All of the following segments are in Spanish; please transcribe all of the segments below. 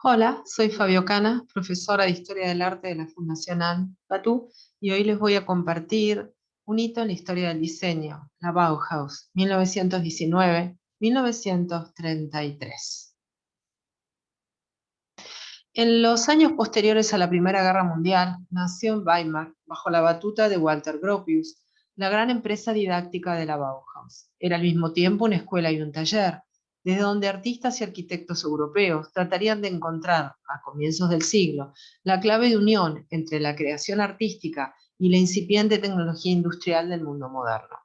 Hola, soy Fabio Cana, profesora de Historia del Arte de la Fundación Anne Batú, y hoy les voy a compartir un hito en la historia del diseño, la Bauhaus, 1919-1933. En los años posteriores a la Primera Guerra Mundial, nació en Weimar, bajo la batuta de Walter Gropius, la gran empresa didáctica de la Bauhaus. Era al mismo tiempo una escuela y un taller, desde donde artistas y arquitectos europeos tratarían de encontrar, a comienzos del siglo, la clave de unión entre la creación artística y la incipiente tecnología industrial del mundo moderno.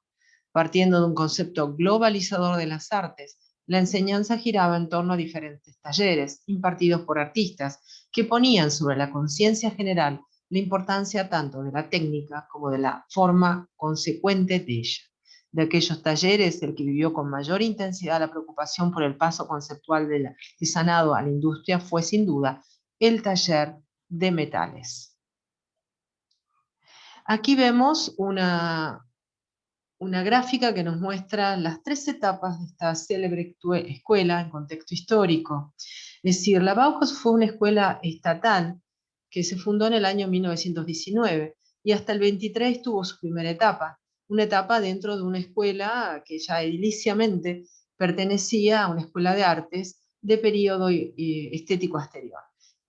Partiendo de un concepto globalizador de las artes, la enseñanza giraba en torno a diferentes talleres impartidos por artistas que ponían sobre la conciencia general la importancia tanto de la técnica como de la forma consecuente de ella. De aquellos talleres, el que vivió con mayor intensidad la preocupación por el paso conceptual del artesanado a la industria fue sin duda el taller de metales. Aquí vemos una gráfica que nos muestra las tres etapas de esta célebre escuela en contexto histórico. Es decir, la Bauhaus fue una escuela estatal que se fundó en el año 1919 y hasta el 23 tuvo su primera etapa, una etapa dentro de una escuela que ya ediliciamente pertenecía a una escuela de artes de periodo estético exterior.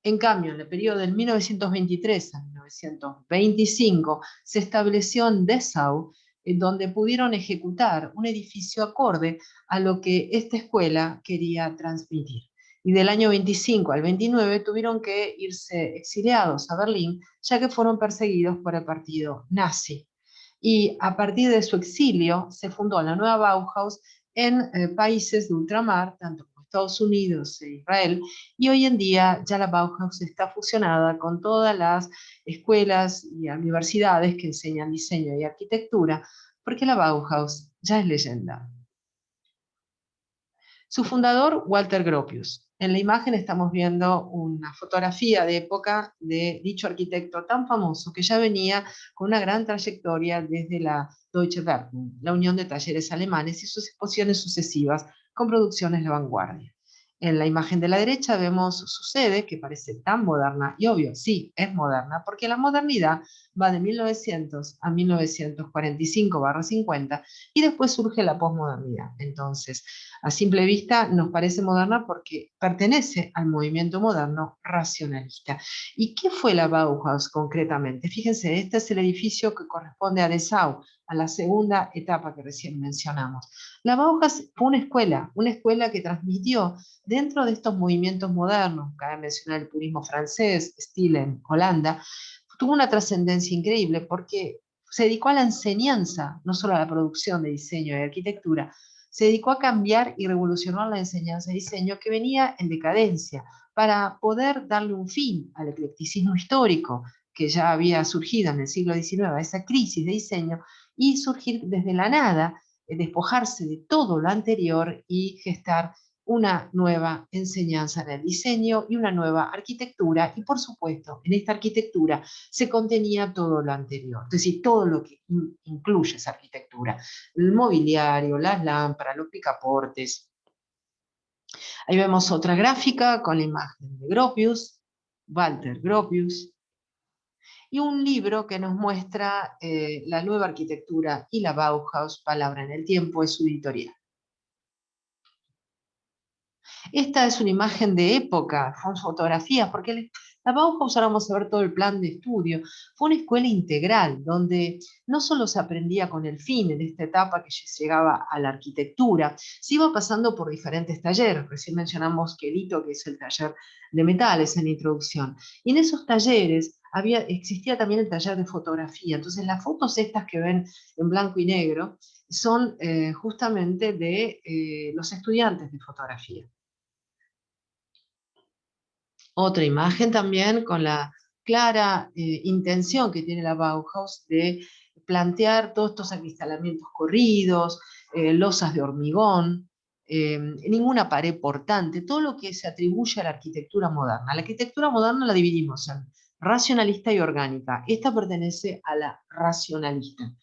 En cambio, en el periodo del 1923 a 1925 se estableció en Dessau, en donde pudieron ejecutar un edificio acorde a lo que esta escuela quería transmitir. Y del año 25 al 29 tuvieron que irse exiliados a Berlín, ya que fueron perseguidos por el partido nazi. Y a partir de su exilio se fundó la nueva Bauhaus en países de ultramar, tanto como Estados Unidos e Israel, y hoy en día ya la Bauhaus está fusionada con todas las escuelas y universidades que enseñan diseño y arquitectura, porque la Bauhaus ya es leyenda. Su fundador, Walter Gropius. En la imagen estamos viendo una fotografía de época de dicho arquitecto tan famoso que ya venía con una gran trayectoria desde la Deutsche Werkbund, la Unión de Talleres Alemanes, y sus exposiciones sucesivas con producciones de vanguardia. En la imagen de la derecha vemos su sede, que parece tan moderna, y obvio, sí, es moderna, porque la modernidad va de 1900 a 1945-50, y después surge la posmodernidad. Entonces, a simple vista nos parece moderna porque pertenece al movimiento moderno racionalista. ¿Y qué fue la Bauhaus concretamente? Fíjense, este es el edificio que corresponde a Dessau, a la segunda etapa que recién mencionamos. La Bauhaus fue una escuela que transmitió dentro de estos movimientos modernos, cabe mencionar el purismo francés, Stile en Holanda, tuvo una trascendencia increíble porque se dedicó a la enseñanza, no solo a la producción de diseño y arquitectura, se dedicó a cambiar y revolucionar la enseñanza de diseño que venía en decadencia para poder darle un fin al eclecticismo histórico que ya había surgido en el siglo XIX, a esa crisis de diseño, y surgir desde la nada, despojarse de todo lo anterior y gestar una nueva enseñanza en el diseño y una nueva arquitectura, y por supuesto, en esta arquitectura se contenía todo lo anterior, es decir, todo lo que incluye esa arquitectura, el mobiliario, las lámparas, los picaportes. Ahí vemos otra gráfica con la imagen de Gropius, Walter Gropius, y un libro que nos muestra la nueva arquitectura y la Bauhaus, Palabra en el Tiempo, es su editorial. Esta es una imagen de época, son fotografías, porque la Bauhaus, ahora vamos a ver todo el plan de estudio, fue una escuela integral, donde no solo se aprendía con el fin, en esta etapa que llegaba a la arquitectura, se iba pasando por diferentes talleres, recién mencionamos Quelito, que es el taller de metales en la introducción, y en esos talleres existía también el taller de fotografía, entonces las fotos estas que ven en blanco y negro son justamente de los estudiantes de fotografía. Otra imagen también con la clara intención que tiene la Bauhaus de plantear todos estos acristalamientos corridos, losas de hormigón, ninguna pared portante, todo lo que se atribuye a la arquitectura moderna. La arquitectura moderna la dividimos en racionalista y orgánica. Esta pertenece a la racionalista,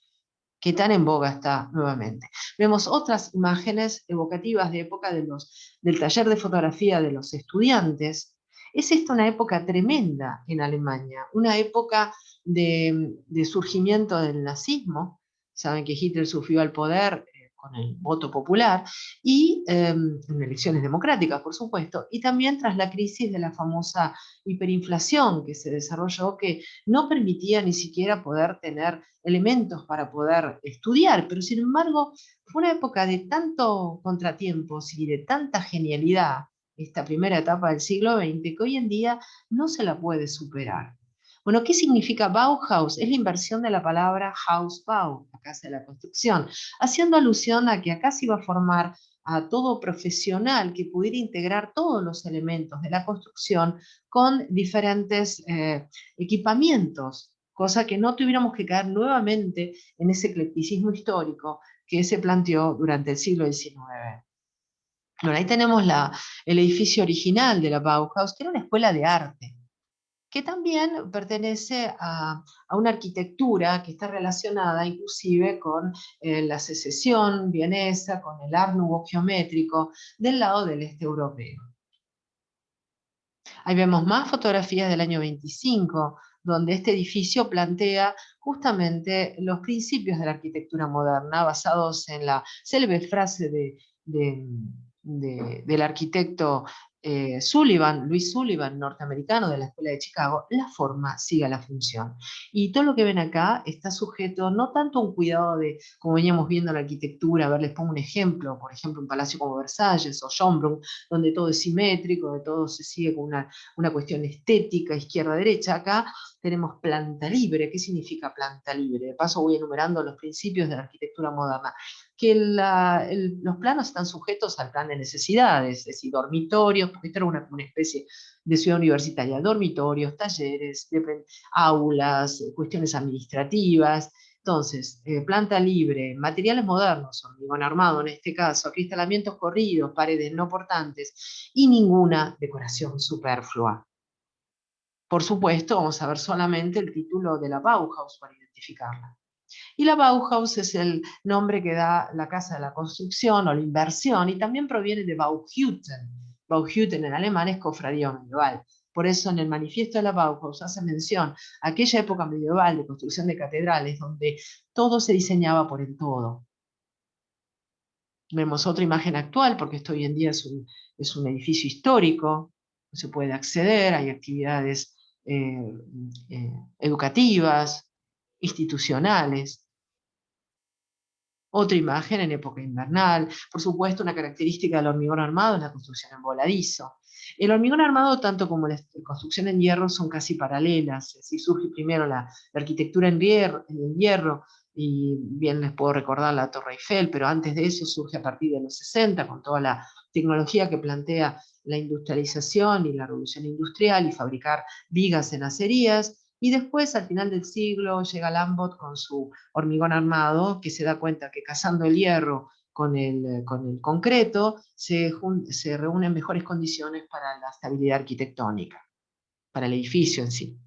que tan en boga está nuevamente. Vemos otras imágenes evocativas de época del taller de fotografía de los estudiantes, Es esta una época tremenda en Alemania, una época de surgimiento del nazismo. Saben que Hitler subió al poder con el voto popular y en elecciones democráticas, por supuesto, y también tras la crisis de la famosa hiperinflación que se desarrolló, que no permitía ni siquiera poder tener elementos para poder estudiar, pero sin embargo fue una época de tanto contratiempos y de tanta genialidad, esta primera etapa del siglo XX, que hoy en día no se la puede superar. Bueno, ¿qué significa Bauhaus? Es la inversión de la palabra Hausbau, la casa de la construcción, haciendo alusión a que acá se iba a formar a todo profesional que pudiera integrar todos los elementos de la construcción con diferentes equipamientos, cosa que no tuviéramos que caer nuevamente en ese eclecticismo histórico que se planteó durante el siglo XIX. Bueno, ahí tenemos el edificio original de la Bauhaus, que era una escuela de arte, que también pertenece a una arquitectura que está relacionada inclusive con la secesión vienesa, con el Art Nouveau geométrico del lado del este europeo. Ahí vemos más fotografías del año 25, donde este edificio plantea justamente los principios de la arquitectura moderna, basados en la célebre frase del arquitecto Sullivan, Louis Sullivan, norteamericano de la Escuela de Chicago: la forma sigue a la función. Y todo lo que ven acá está sujeto no tanto a un cuidado de, como veníamos viendo en la arquitectura, a ver, les pongo un ejemplo, por ejemplo, un palacio como Versalles o Schönbrunn, donde todo es simétrico, donde todo se sigue con una cuestión estética, izquierda-derecha. Acá tenemos planta libre. ¿Qué significa planta libre? De paso voy enumerando los principios de la arquitectura moderna. Que los planos están sujetos al plan de necesidades, es decir, dormitorios, porque esto era una especie de ciudad universitaria, dormitorios, talleres, aulas, cuestiones administrativas. Entonces, planta libre, materiales modernos, hormigón armado en este caso, acristalamientos corridos, paredes no portantes y ninguna decoración superflua. Por supuesto, vamos a ver solamente el título de la Bauhaus para identificarla. Y la Bauhaus es el nombre que da la casa de la construcción o la inversión, y también proviene de Bauhütten. Bauhütten en alemán es cofradía medieval. Por eso en el manifiesto de la Bauhaus hace mención a aquella época medieval de construcción de catedrales donde todo se diseñaba por el todo. Vemos otra imagen actual, porque esto hoy en día es un edificio histórico, se puede acceder, hay actividades educativas, institucionales. Otra imagen en época invernal. Por supuesto, una característica del hormigón armado es la construcción en voladizo. El hormigón armado, tanto como la construcción en hierro, son casi paralelas. Es decir, surge primero la arquitectura en hierro, y bien les puedo recordar la Torre Eiffel, pero antes de eso surge a partir de los 60, con toda la tecnología que plantea la industrialización y la revolución industrial y fabricar vigas en acerías. Y después, al final del siglo, llega Lambert con su hormigón armado, que se da cuenta que cazando el hierro con el concreto se reúnen mejores condiciones para la estabilidad arquitectónica, para el edificio en sí.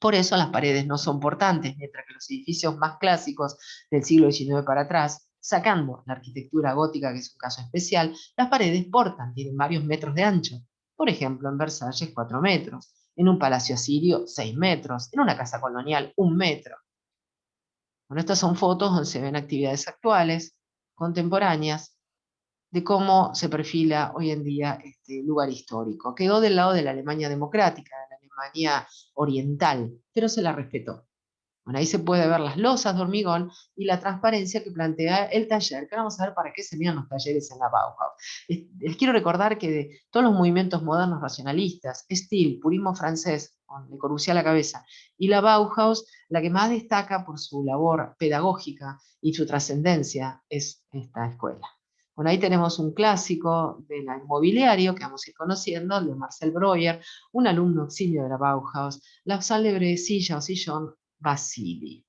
Por eso las paredes no son portantes, mientras que los edificios más clásicos del siglo XIX para atrás, sacando la arquitectura gótica, que es un caso especial, las paredes portan, tienen varios metros de ancho. Por ejemplo, en Versalles 4 metros, en un palacio asirio 6 metros, en una casa colonial 1 metro. Bueno, estas son fotos donde se ven actividades actuales, contemporáneas, de cómo se perfila hoy en día este lugar histórico. Quedó del lado de la Alemania democrática, de la Alemania oriental, pero se la respetó. Bueno, ahí se puede ver las losas de hormigón y la transparencia que plantea el taller, que vamos a ver para qué se miran los talleres en la Bauhaus. Les quiero recordar que de todos los movimientos modernos racionalistas, Stil, purismo francés, con Le Corbusier a la cabeza, y la Bauhaus, la que más destaca por su labor pedagógica y su trascendencia es esta escuela. Bueno, ahí tenemos un clásico del inmobiliario que vamos a ir conociendo, el de Marcel Breuer, un alumno eximio de la Bauhaus, la célebre silla o sillón Vasili.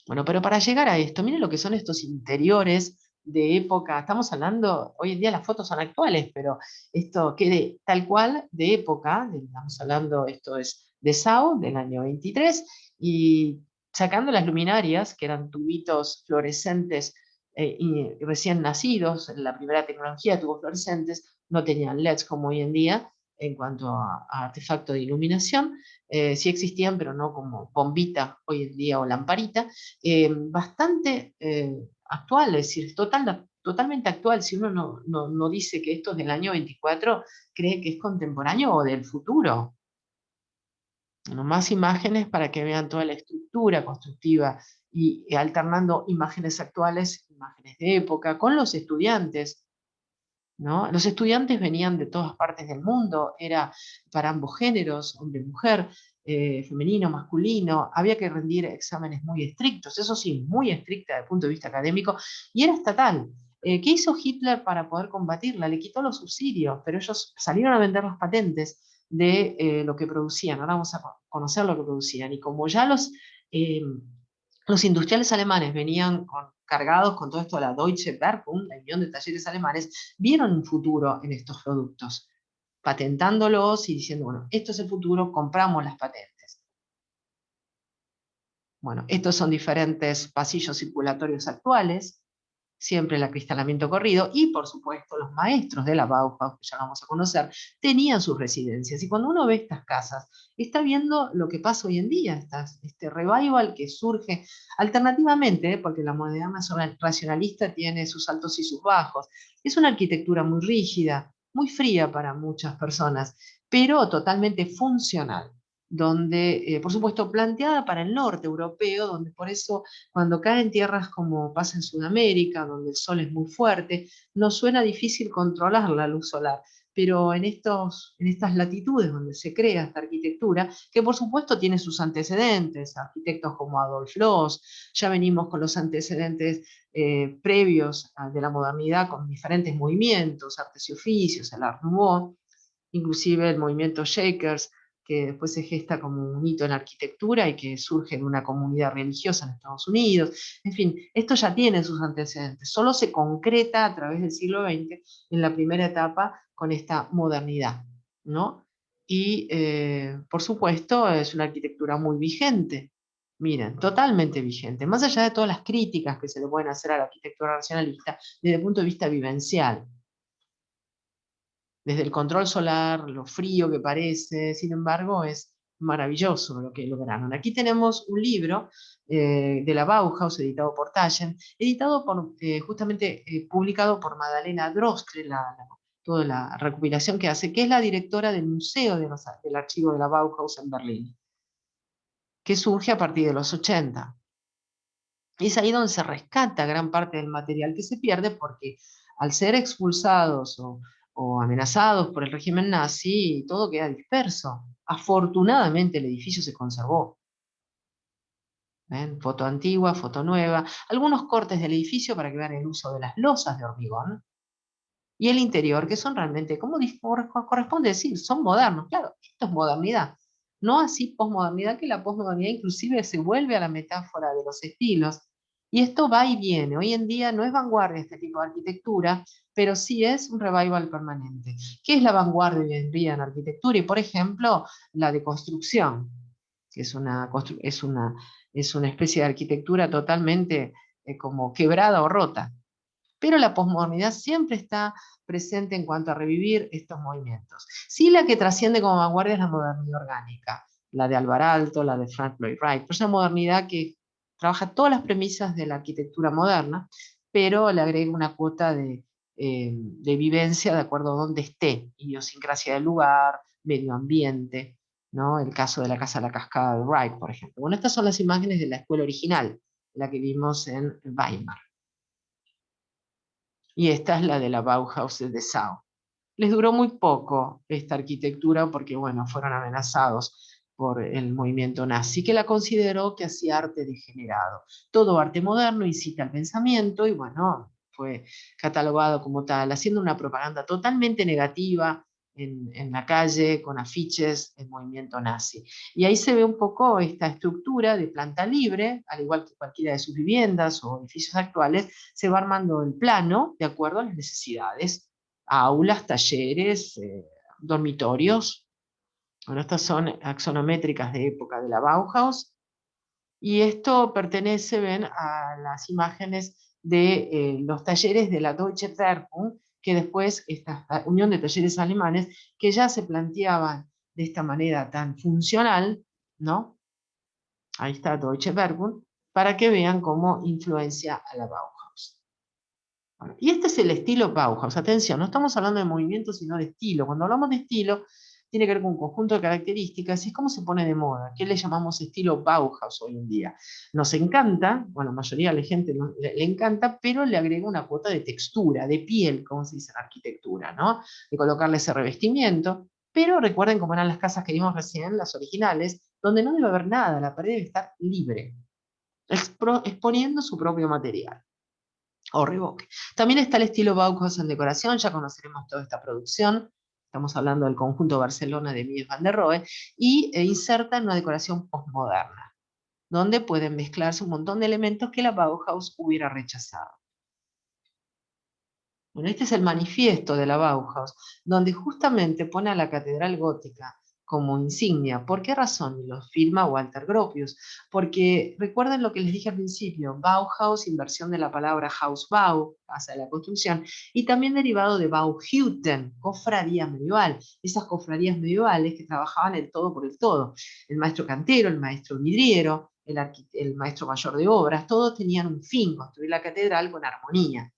Bueno, pero para llegar a esto, miren lo que son estos interiores de época. Estamos hablando, hoy en día las fotos son actuales, pero esto quede tal cual de época, estamos hablando, esto es de Sao, del año 23, y sacando las luminarias, que eran tubitos fluorescentes y recién nacidos, la primera tecnología de tubos fluorescentes, no tenían LEDs como hoy en día, en cuanto a artefacto de iluminación. Sí existían, pero no como bombita hoy en día o lamparita, bastante actual, es decir, totalmente actual. Si uno no dice que esto es del año 24, cree que es contemporáneo o del futuro. Bueno, más imágenes para que vean toda la estructura constructiva y alternando imágenes actuales, imágenes de época, con los estudiantes, ¿no? Los estudiantes venían de todas partes del mundo, era para ambos géneros, hombre y mujer, femenino, masculino, había que rendir exámenes muy estrictos, eso sí, muy estricta desde el punto de vista académico, y era estatal. ¿Qué hizo Hitler para poder combatirla? Le quitó los subsidios, pero ellos salieron a vender las patentes de lo que producían. Ahora vamos a conocer lo que producían. Y como ya eh, los industriales alemanes venían cargados con todo esto de la Deutsche Werkbund, la unión de talleres alemanes, vieron un futuro en estos productos, patentándolos y diciendo, bueno, esto es el futuro, compramos las patentes. Bueno, estos son diferentes pasillos circulatorios actuales, siempre el acristalamiento corrido, y por supuesto los maestros de la Bauhaus, que ya vamos a conocer, tenían sus residencias. Y cuando uno ve estas casas, está viendo lo que pasa hoy en día, este revival que surge alternativamente, porque la modernidad racionalista tiene sus altos y sus bajos. Es una arquitectura muy rígida, muy fría para muchas personas, pero totalmente funcional, donde, por supuesto, planteada para el norte europeo, donde por eso cuando caen tierras como pasa en Sudamérica, donde el sol es muy fuerte, nos suena difícil controlar la luz solar. Pero en estas latitudes donde se crea esta arquitectura, que por supuesto tiene sus antecedentes, arquitectos como Adolf Loos, ya venimos con los antecedentes previos de la modernidad, con diferentes movimientos, artes y oficios, el Art Nouveau, inclusive el movimiento Shakers, que después se gesta como un hito en la arquitectura y que surge en una comunidad religiosa en Estados Unidos. En fin, esto ya tiene sus antecedentes, solo se concreta a través del siglo XX en la primera etapa con esta modernidad, ¿no? Y por supuesto es una arquitectura muy vigente. Miren, totalmente vigente, más allá de todas las críticas que se le pueden hacer a la arquitectura racionalista desde el punto de vista vivencial, desde el control solar, lo frío que parece, sin embargo, es maravilloso lo que lograron. Aquí tenemos un libro de la Bauhaus, editado por Taschen, editado por, justamente publicado por Madalena Droskle, toda la recopilación que hace, que es la directora del Museo del Archivo de la Bauhaus en Berlín, que surge a partir de los 80. Y es ahí donde se rescata gran parte del material que se pierde porque al ser expulsados o amenazados por el régimen nazi, todo queda disperso. Afortunadamente el edificio se conservó. ¿Ven? Foto antigua, foto nueva, algunos cortes del edificio para que vean el uso de las losas de hormigón y el interior, que son realmente, como corresponde decir, son modernos. Claro, esto es modernidad. No así posmodernidad, que la posmodernidad inclusive se vuelve a la metáfora de los estilos. Y esto va y viene. Hoy en día no es vanguardia este tipo de arquitectura, pero sí es un revival permanente. ¿Qué es la vanguardia hoy en día en arquitectura? Y por ejemplo, la deconstrucción, que es una especie de arquitectura totalmente como quebrada o rota. Pero la posmodernidad siempre está presente en cuanto a revivir estos movimientos. Sí, la que trasciende como vanguardia es la modernidad orgánica, la de Alvar Aalto, la de Frank Lloyd Wright, pero es una modernidad que trabaja todas las premisas de la arquitectura moderna, pero le agrega una cuota de vivencia de acuerdo a dónde esté, idiosincrasia del lugar, medio ambiente, ¿no? El caso de la Casa de la Cascada de Wright, por ejemplo. Bueno, estas son las imágenes de la escuela original, la que vimos en Weimar. Y esta es la de la Bauhaus de Dessau. Les duró muy poco esta arquitectura porque, bueno, fueron amenazados por el movimiento nazi, que la consideró que hacía arte degenerado. Todo arte moderno incita al pensamiento y, bueno, fue catalogado como tal, haciendo una propaganda totalmente negativa en la calle, con afiches, el movimiento nazi. Y ahí se ve un poco esta estructura de planta libre, al igual que cualquiera de sus viviendas o edificios actuales, se va armando el plano de acuerdo a las necesidades, aulas, talleres, dormitorios. Bueno, estas son axonométricas de época de la Bauhaus y esto pertenece, ven, a las imágenes de los talleres de la Deutsche Werkbund, que después esta unión de talleres alemanes, que ya se planteaban de esta manera tan funcional, ¿no? Ahí está Deutsche Werkbund, para que vean cómo influencia a la Bauhaus. Bueno, y este es el estilo Bauhaus. Atención, no estamos hablando de movimiento, sino de estilo. Cuando hablamos de estilo, tiene que ver con un conjunto de características y es cómo se pone de moda. ¿Qué le llamamos estilo Bauhaus hoy en día? Nos encanta, bueno, la mayoría de la gente le encanta, pero le agrega una cuota de textura, de piel, como se dice en arquitectura, ¿no? De colocarle ese revestimiento. Pero recuerden cómo eran las casas que vimos recién, las originales, donde no debe haber nada, la pared debe estar libre, exponiendo su propio material o revoque. También está el estilo Bauhaus en decoración, ya conoceremos toda esta producción. Estamos hablando del conjunto Barcelona de Mies van der Rohe, y inserta en una decoración postmoderna, donde pueden mezclarse un montón de elementos que la Bauhaus hubiera rechazado. Bueno, este es el manifiesto de la Bauhaus, donde justamente pone a la catedral gótica como insignia. ¿Por qué razón? Y lo firma Walter Gropius. Porque recuerden lo que les dije al principio, Bauhaus, inversión de la palabra Hausbau, casa de la construcción, y también derivado de Bauhütten, cofradía medieval. Esas cofradías medievales que trabajaban el todo por el todo. El maestro cantero, el maestro vidriero, el maestro mayor de obras, todos tenían un fin, construir la catedral con armonía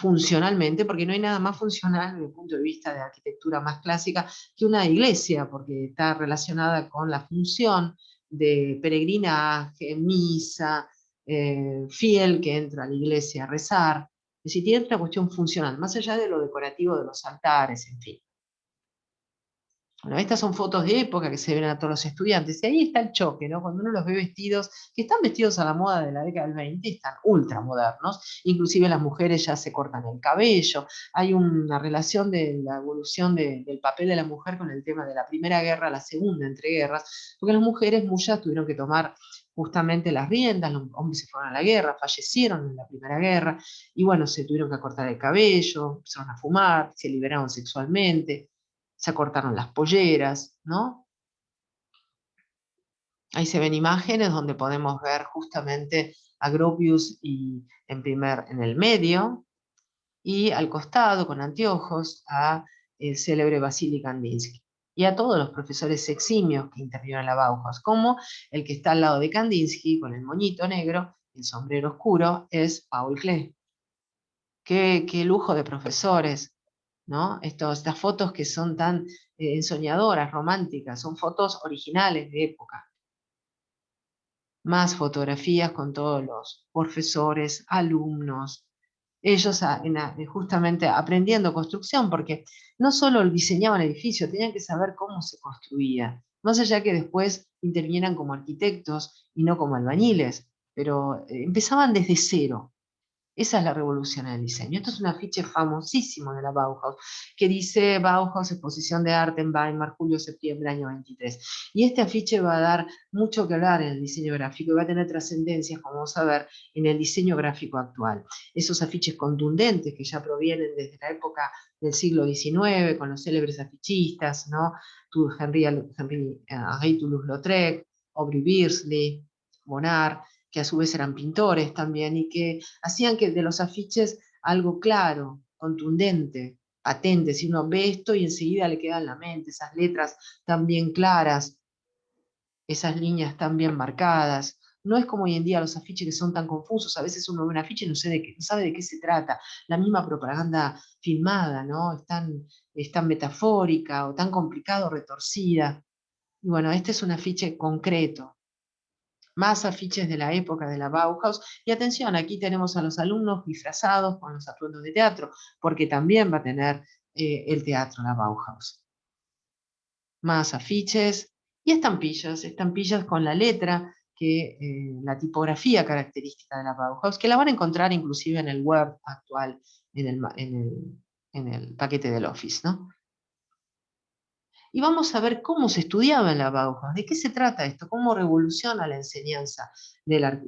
funcionalmente, porque no hay nada más funcional desde el punto de vista de arquitectura más clásica que una iglesia, porque está relacionada con la función de peregrinaje, misa, fiel que entra a la iglesia a rezar. Es decir, tiene otra cuestión funcional, más allá de lo decorativo de los altares, en fin. Bueno, estas son fotos de época que se ven a todos los estudiantes, y ahí está el choque, ¿no? Cuando uno los ve vestidos, que están vestidos a la moda de la década del 20, están ultra modernos, inclusive las mujeres ya se cortan el cabello, hay una relación de la evolución del papel de la mujer con el tema de la Primera Guerra, la Segunda entreguerras, porque las mujeres muchas tuvieron que tomar justamente las riendas, los hombres se fueron a la guerra, fallecieron en la Primera Guerra, y bueno, se tuvieron que cortar el cabello, empezaron a fumar, se liberaron sexualmente, se acortaron las polleras, ¿no? Ahí se ven imágenes donde podemos ver justamente a Gropius en el medio, y al costado, con anteojos, a el célebre Vasily Kandinsky. Y a todos los profesores eximios que intervinieron en la Bauhaus, como el que está al lado de Kandinsky, con el moñito negro, el sombrero oscuro, es Paul Klee. Qué lujo de profesores, ¿no? Estas fotos que son tan ensoñadoras, románticas, son fotos originales de época. Más fotografías con todos los profesores, alumnos, ellos justamente aprendiendo construcción, porque no solo diseñaban edificios, tenían que saber cómo se construía, más allá que después intervinieran como arquitectos y no como albañiles, pero empezaban desde cero. Esa es la revolución en el diseño. Esto es un afiche famosísimo de la Bauhaus, que dice Bauhaus, exposición de arte en Weimar, julio-septiembre, año 23. Y este afiche va a dar mucho que hablar en el diseño gráfico y va a tener trascendencias, como vamos a ver, en el diseño gráfico actual. Esos afiches contundentes que ya provienen desde la época del siglo XIX, con los célebres afichistas, ¿no? Henri Toulouse-Lautrec, Aubrey Beardsley, Bonnard, que a su vez eran pintores también, y que hacían que de los afiches algo claro, contundente, patente. Si uno ve esto y enseguida le queda en la mente esas letras tan bien claras, esas líneas tan bien marcadas. No es como hoy en día los afiches que son tan confusos. A veces uno ve un afiche y no sabe de qué se trata. La misma propaganda filmada, ¿no? Es tan metafórica o tan complicado, retorcida. Y bueno, este es un afiche concreto, más afiches de la época de la Bauhaus. Y atención, aquí tenemos a los alumnos disfrazados con los atuendos de teatro, porque también va a tener el teatro la Bauhaus. Más afiches y estampillas con la letra, la tipografía característica de la Bauhaus, que la van a encontrar inclusive en el Word actual, en el paquete del Office, ¿no? Y vamos a ver cómo se estudiaba en la Bauhaus, de qué se trata esto, cómo revoluciona la enseñanza del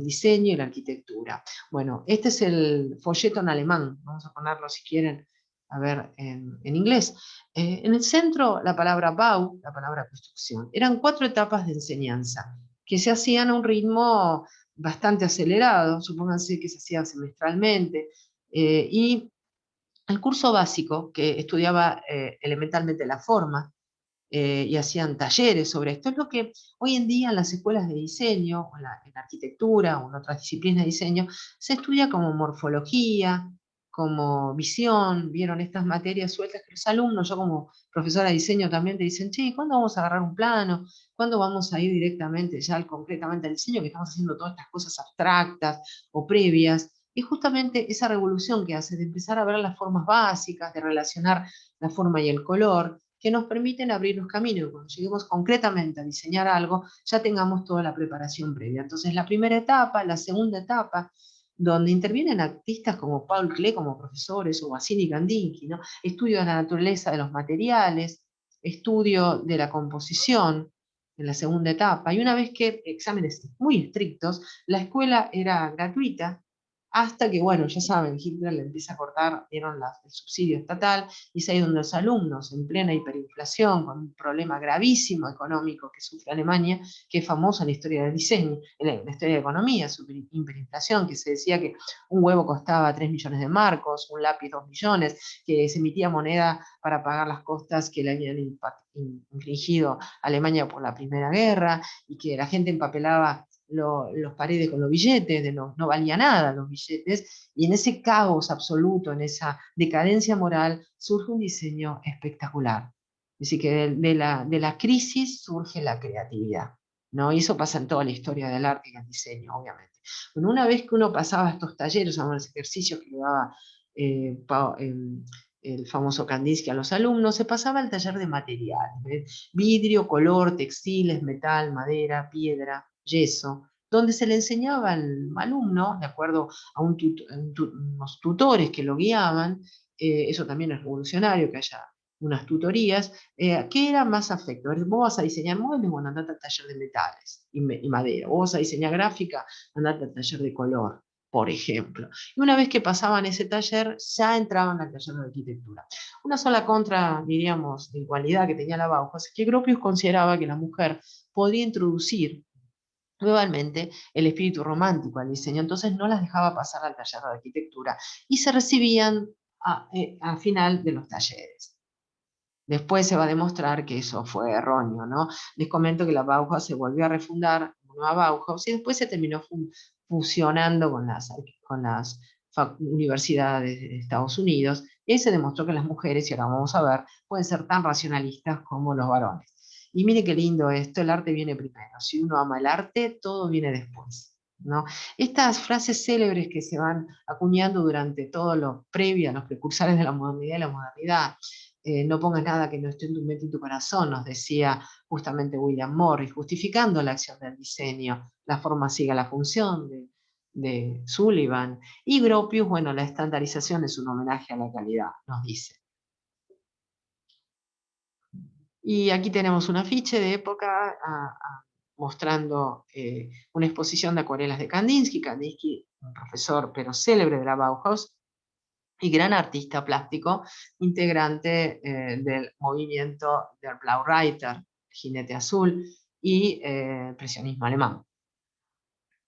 diseño y la arquitectura. Bueno, este es el folleto en alemán, vamos a ponerlo si quieren, a ver, en inglés. En el centro, la palabra Bau, la palabra construcción. Eran 4 etapas de enseñanza que se hacían a un ritmo bastante acelerado, supónganse que se hacía semestralmente, y el curso básico, que estudiaba elementalmente la forma, y hacían talleres sobre esto. Es lo que hoy en día en las escuelas de diseño, o en la arquitectura o en otras disciplinas de diseño, se estudia como morfología, como visión, vieron estas materias sueltas que los alumnos, yo como profesora de diseño también te dicen, che, ¿cuándo vamos a agarrar un plano? ¿Cuándo vamos a ir directamente ya concretamente al diseño? Que estamos haciendo todas estas cosas abstractas o previas. Y justamente esa revolución que hace de empezar a ver las formas básicas, de relacionar la forma y el color, que nos permiten abrir los caminos. Cuando lleguemos concretamente a diseñar algo, ya tengamos toda la preparación previa. Entonces, la primera etapa, la segunda etapa, donde intervienen artistas como Paul Klee como profesores, o Wassily Kandinsky, ¿no? Estudio de la naturaleza de los materiales, estudio de la composición, en la segunda etapa, y una vez que exámenes muy estrictos, la escuela era gratuita, hasta que, bueno, ya saben, Hitler le empieza a cortar, dieron el subsidio estatal, y es ahí donde los alumnos, en plena hiperinflación, con un problema gravísimo económico que sufre Alemania, que es famosa en la historia del diseño, en la historia de economía, su hiperinflación, que se decía que un huevo costaba 3 millones de marcos, un lápiz 2 millones, que se emitía moneda para pagar las costas que le habían infligido Alemania por la Primera Guerra, y que la gente empapelaba los paredes con los billetes, no valía nada los billetes, y en ese caos absoluto, en esa decadencia moral, surge un diseño espectacular. Es decir, que de la crisis surge la creatividad, ¿no? Y eso pasa en toda la historia del arte y el diseño, obviamente. Bueno, una vez que uno pasaba estos talleres, o los ejercicios que le daba el famoso Kandinsky a los alumnos, se pasaba al taller de materiales, ¿ves? Vidrio, color, textiles, metal, madera, piedra, yeso, donde se le enseñaba al alumno, de acuerdo a unos tutores que lo guiaban, eso también es revolucionario, que haya unas tutorías, ¿qué era más afecto? Vos vas a diseñar muebles, bueno, andate al taller de metales y madera. Vos vas a diseñar gráfica, andate al taller de color, por ejemplo. Y una vez que pasaban ese taller, ya entraban al taller de arquitectura. Una sola contra, diríamos, de igualdad que tenía la Bauhaus es que Gropius consideraba que la mujer podía introducir nuevamente el espíritu romántico al diseño, entonces no las dejaba pasar al taller de arquitectura y se recibían a final de los talleres. Después se va a demostrar que eso fue erróneo, ¿no? Les comento que la Bauhaus se volvió a refundar como nueva Bauhaus y después se terminó fusionando con las universidades de Estados Unidos, y ahí se demostró que las mujeres, y ahora vamos a ver, pueden ser tan racionalistas como los varones. Y mire qué lindo esto, el arte viene primero. Si uno ama el arte, todo viene después, ¿no? Estas frases célebres que se van acuñando durante todo lo previo a los precursores de la modernidad y la modernidad, no pongas nada que no esté en tu mente y tu corazón, nos decía justamente William Morris, justificando la acción del diseño. La forma sigue la función de Sullivan. Y Gropius, bueno, la estandarización es un homenaje a la calidad, nos dice. Y aquí tenemos un afiche de época mostrando una exposición de acuarelas de Kandinsky. Kandinsky, un profesor pero célebre de la Bauhaus, y gran artista plástico, integrante del movimiento der Blaureiter, jinete azul, y impresionismo alemán.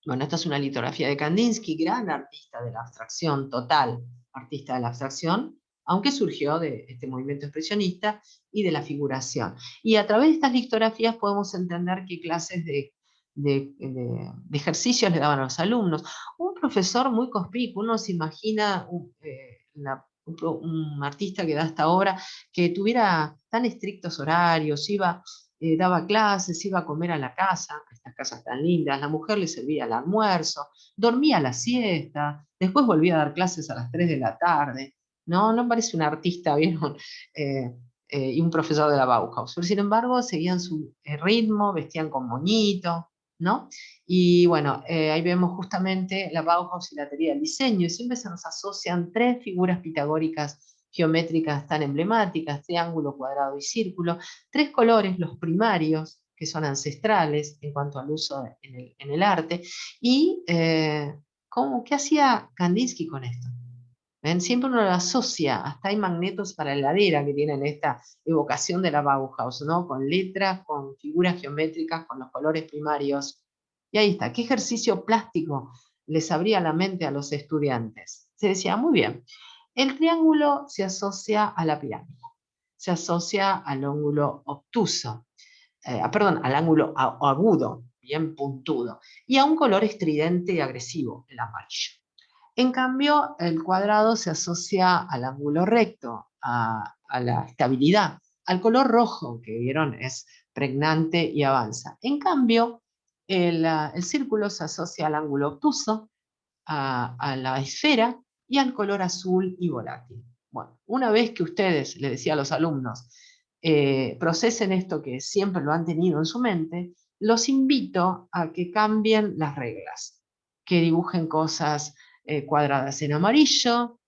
Bueno, esta es una litografía de Kandinsky, gran artista de la abstracción, total artista de la abstracción, aunque surgió de este movimiento expresionista y de la figuración. Y a través de estas litografías podemos entender qué clases de ejercicios le daban a los alumnos. Un profesor muy conspicuo, uno se imagina un artista que da esta obra que tuviera tan estrictos horarios, daba clases, iba a comer a la casa, a estas casas tan lindas, la mujer le servía el almuerzo, dormía la siesta, después volvía a dar clases a las 3 de la tarde. No, no parece un artista, ¿vieron? Y un profesor de la Bauhaus. Pero sin embargo, seguían su ritmo, vestían con moñito, ¿no? Y bueno, ahí vemos justamente la Bauhaus y la teoría del diseño, y siempre se nos asocian tres figuras pitagóricas geométricas tan emblemáticas: triángulo, cuadrado y círculo, tres colores, los primarios, que son ancestrales en cuanto al uso en el arte, y ¿qué hacía Kandinsky con esto? ¿Ven? Siempre uno lo asocia, hasta hay magnetos para heladera que tienen esta evocación de la Bauhaus, ¿no? Con letras, con figuras geométricas, con los colores primarios. Y ahí está, ¿qué ejercicio plástico les abría la mente a los estudiantes? Se decía, muy bien, El triángulo se asocia a la pirámide, se asocia al ángulo obtuso, perdón, al ángulo agudo, bien puntudo, y a un color estridente y agresivo, el amarillo. En cambio, el cuadrado se asocia al ángulo recto, a la estabilidad, al color rojo, que vieron es pregnante y avanza. En cambio, el círculo se asocia al ángulo obtuso, a la esfera y al color azul y volátil. Bueno, una vez que ustedes, le decía a los alumnos, procesen esto que siempre lo han tenido en su mente, los invito a que cambien las reglas, que dibujen cosas cuadradas en amarillo,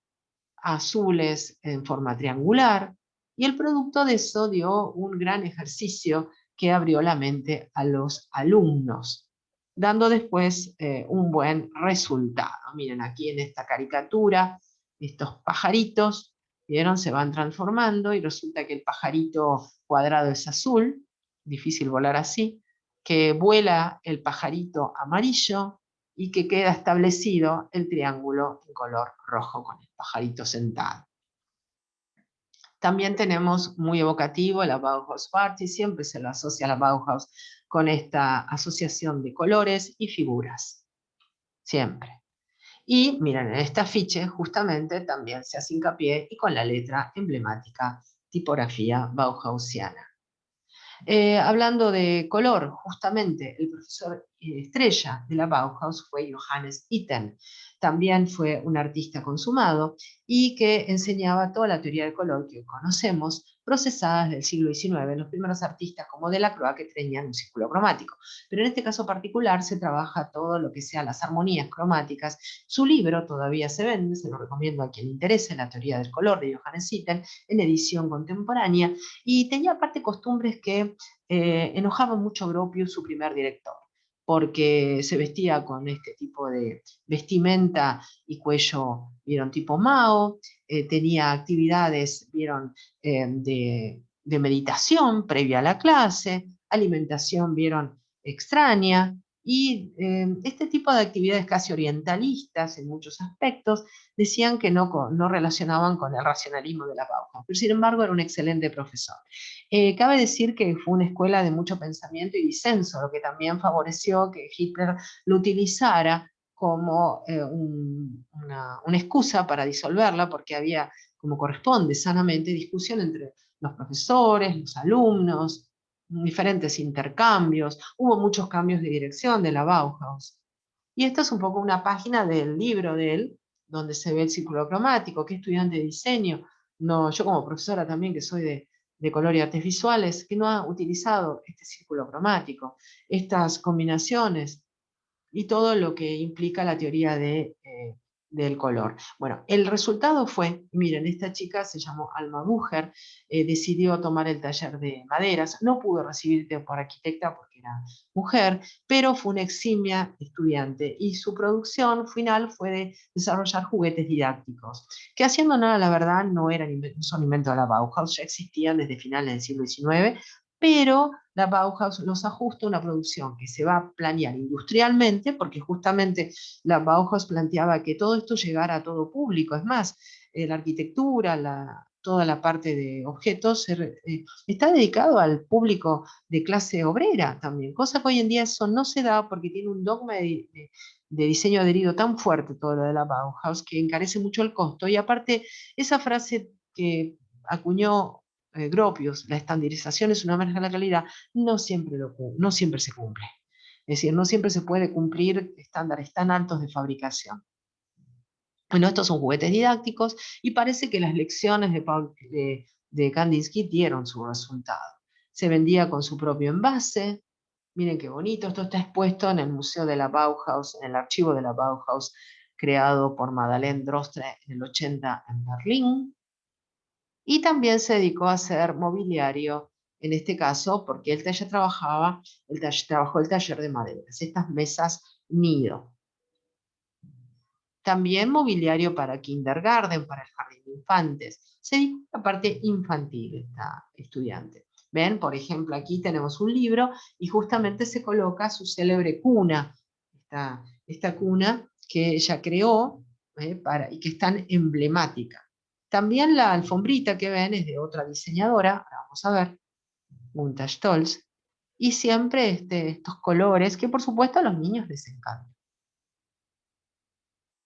azules en forma triangular, y el producto de eso dio un gran ejercicio que abrió la mente a los alumnos, dando después un buen resultado. Miren aquí en esta caricatura, estos pajaritos, ¿vieron? Se van transformando y resulta que el pajarito cuadrado es azul, difícil volar así, que vuela el pajarito amarillo, y que queda establecido el triángulo en color rojo con el pajarito sentado. También tenemos muy evocativo la Bauhaus Party, siempre se lo asocia a la Bauhaus con esta asociación de colores y figuras, siempre. Y miren, en este afiche justamente también se hace hincapié y con la letra emblemática, tipografía bauhausiana. Hablando de color, justamente el profesor estrella de la Bauhaus fue Johannes Itten. También fue un artista consumado y que enseñaba toda la teoría del color que conocemos, procesada desde el siglo XIX, los primeros artistas como Delacroix que tenían un círculo cromático. Pero en este caso particular se trabaja todo lo que sea las armonías cromáticas. Su libro todavía se vende, se lo recomiendo a quien le interese, la teoría del color de Johannes Itten, en edición contemporánea, y tenía aparte costumbres que enojaba mucho a Gropius, su primer director, porque se vestía con este tipo de vestimenta y cuello, vieron, tipo Mao, tenía actividades, vieron, de meditación previa a la clase, alimentación, vieron, extraña, y este tipo de actividades casi orientalistas en muchos aspectos decían que no relacionaban con el racionalismo de la Bauhaus, pero sin embargo era un excelente profesor. Cabe decir que fue una escuela de mucho pensamiento y disenso, lo que también favoreció que Hitler lo utilizara como una excusa para disolverla, porque había, como corresponde sanamente, discusión entre los profesores, los alumnos, diferentes intercambios, hubo muchos cambios de dirección de la Bauhaus. Y esta es un poco una página del libro de él, donde se ve el círculo cromático, qué estudiante de diseño, no, yo como profesora también que soy de color y artes visuales, que no ha utilizado este círculo cromático, estas combinaciones y todo lo que implica la teoría del color. Bueno, el resultado fue, miren, esta chica se llamó Alma Bucher, decidió tomar el taller de maderas, no pudo recibirse por arquitecta porque era mujer, pero fue una eximia estudiante y su producción final fue de desarrollar juguetes didácticos, que haciendo nada, la verdad, no son inventos de la Bauhaus, ya existían desde finales del siglo XIX, pero la Bauhaus los ajusta a una producción que se va a planear industrialmente, porque justamente la Bauhaus planteaba que todo esto llegara a todo público. Es más, la arquitectura, toda la parte de objetos está dedicado al público de clase obrera también, cosa que hoy en día eso no se da porque tiene un dogma de diseño adherido tan fuerte todo lo de la Bauhaus que encarece mucho el costo. Y aparte, esa frase que acuñó Gropius, la estandarización es una marca de la calidad, no siempre se cumple. Es decir, no siempre se puede cumplir estándares tan altos de fabricación. Bueno, estos son juguetes didácticos y parece que las lecciones de Kandinsky dieron su resultado. Se vendía con su propio envase. Miren qué bonito, esto está expuesto en el Museo de la Bauhaus, en el archivo de la Bauhaus, creado por Madeleine Drostre en el 80 en Berlín. Y también se dedicó a hacer mobiliario, en este caso, porque él ya trabajó el taller de maderas, estas mesas nido. También mobiliario para kindergarten, para el jardín de infantes. Se dedicó a la parte infantil esta estudiante. Ven, por ejemplo, aquí tenemos un libro y justamente se coloca su célebre cuna, esta cuna que ella creó y que es tan emblemática. También la alfombrita que ven es de otra diseñadora, ahora vamos a ver, Gunther Stolz, y siempre estos colores que por supuesto a los niños les encantan.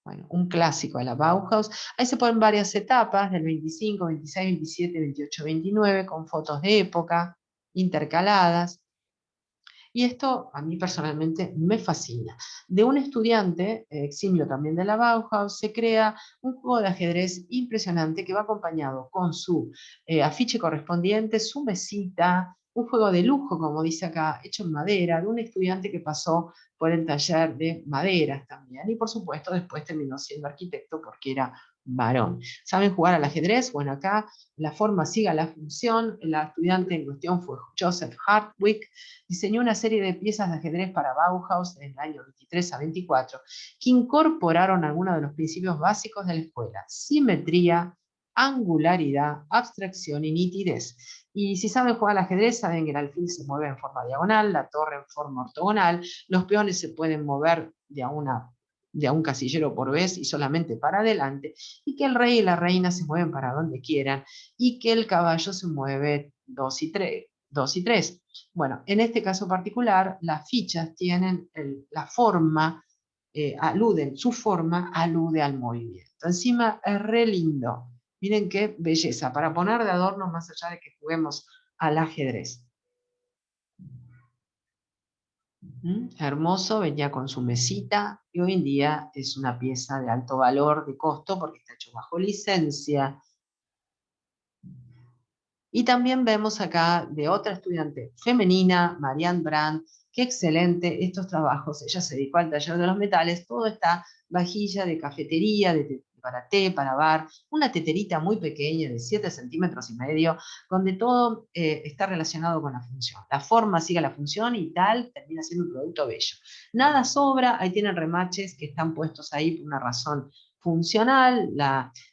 Bueno, un clásico de la Bauhaus. Ahí se ponen varias etapas, del 25, 26, 27, 28, 29, con fotos de época intercaladas. Y esto a mí personalmente me fascina. De un estudiante, eximio también de la Bauhaus, se crea un juego de ajedrez impresionante que va acompañado con su afiche correspondiente, su mesita, un juego de lujo, como dice acá, hecho en madera, de un estudiante que pasó por el taller de maderas también. Y por supuesto después terminó siendo arquitecto porque era varón. ¿Saben jugar al ajedrez? Bueno, acá la forma siga la función. La estudiante en cuestión fue Joseph Hartwig. Diseñó una serie de piezas de ajedrez para Bauhaus en el año 23 a 24 que incorporaron algunos de los principios básicos de la escuela: simetría, angularidad, abstracción y nitidez. Y si saben jugar al ajedrez, saben que el alfil se mueve en forma diagonal, la torre en forma ortogonal, los peones se pueden mover de a un casillero por vez y solamente para adelante, y que el rey y la reina se mueven para donde quieran, y que el caballo se mueve 2 y 3. Bueno, en este caso particular, las fichas tienen la forma, su forma alude al movimiento. Encima es re lindo. Miren qué belleza, para poner de adorno más allá de que juguemos al ajedrez. Hermoso, venía con su mesita y hoy en día es una pieza de alto valor de costo porque está hecho bajo licencia. Y también vemos acá de otra estudiante femenina, Marianne Brand, qué excelente estos trabajos. Ella se dedicó al taller de los metales, todo está vajilla de cafetería, para té, para bar, una teterita muy pequeña de 7,5 cm, donde todo está relacionado con la función. La forma sigue la función y tal termina siendo un producto bello. Nada sobra, ahí tienen remaches que están puestos ahí por una razón funcional.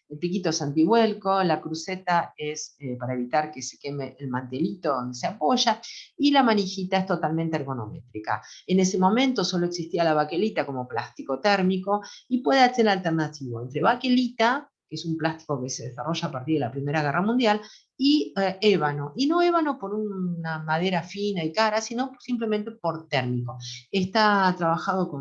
El piquito es antivuelco, la cruceta es para evitar que se queme el mantelito donde se apoya, y la manijita es totalmente ergonométrica. En ese momento solo existía la baquelita como plástico térmico, y puede ser alternativo entre baquelita, que es un plástico que se desarrolla a partir de la Primera Guerra Mundial, y ébano. Y no ébano por una madera fina y cara, sino simplemente por térmico. Está trabajado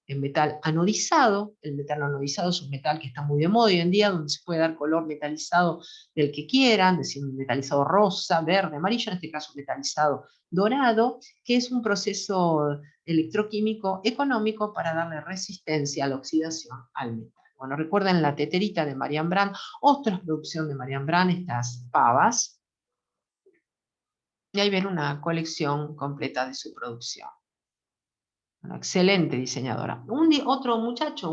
en metal anodizado. El metal anodizado es un metal que está muy de moda hoy en día, donde se puede dar color metalizado del que quieran, es decir, un metalizado rosa, verde, amarillo, en este caso metalizado dorado, que es un proceso electroquímico económico para darle resistencia a la oxidación al metal. Bueno, recuerden la teterita de Marianne Brand, otra producción de Marianne Brand, estas pavas, y ahí ven una colección completa de su producción. Una excelente diseñadora. Otro muchacho,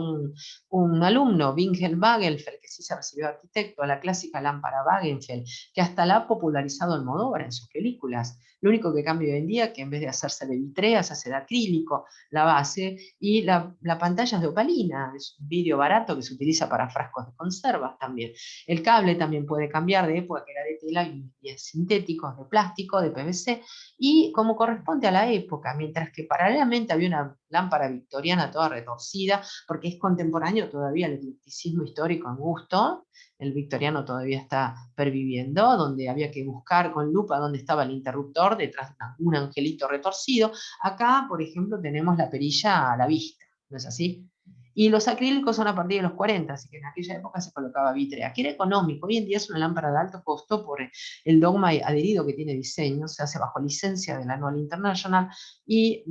un alumno, Wilhelm Wagenfeld, que sí se recibió de arquitecto, la clásica lámpara Wagenfeld, que hasta la ha popularizado Almodóvar en sus películas. Lo único que cambia hoy en día es que en vez de hacerse de vitrea, se hace de acrílico, la base, y la pantalla es de opalina, es un vidrio barato que se utiliza para frascos de conservas también. El cable también puede cambiar de época, que era de tela y es sintético, de plástico, de PVC, y como corresponde a la época, mientras que paralelamente había una lámpara victoriana toda retorcida, porque es contemporáneo todavía el eclecticismo histórico en gusto, el victoriano todavía está perviviendo, donde había que buscar con lupa dónde estaba el interruptor detrás de un angelito retorcido. Acá, por ejemplo, tenemos la perilla a la vista, ¿no es así? Y los acrílicos son a partir de los 40, así que en aquella época se colocaba vitrea, que era económico. Hoy en día es una lámpara de alto costo por el dogma adherido que tiene diseño, se hace bajo licencia de la Annual International, y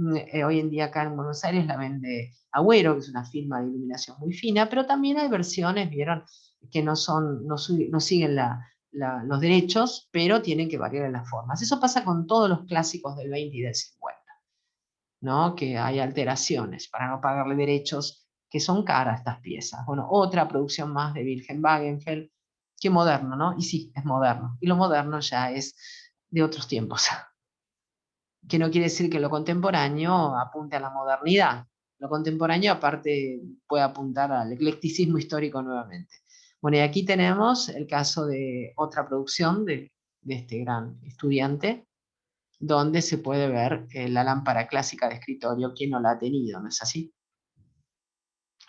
hoy en día acá en Buenos Aires la vende Agüero, que es una firma de iluminación muy fina, pero también hay versiones, vieron, que no siguen los derechos, pero tienen que variar en las formas. Eso pasa con todos los clásicos del 20 y del 50, ¿no? Que hay alteraciones para no pagarle derechos, que son caras estas piezas. Bueno, otra producción más de Wilhelm Wagenfeld, que moderno, ¿no? Y sí, es moderno. Y lo moderno ya es de otros tiempos, que no quiere decir que lo contemporáneo apunte a la modernidad. Lo contemporáneo, aparte, puede apuntar al eclecticismo histórico nuevamente. Bueno, y aquí tenemos el caso de otra producción de este gran estudiante, donde se puede ver la lámpara clásica de escritorio, quien no la ha tenido, ¿no es así?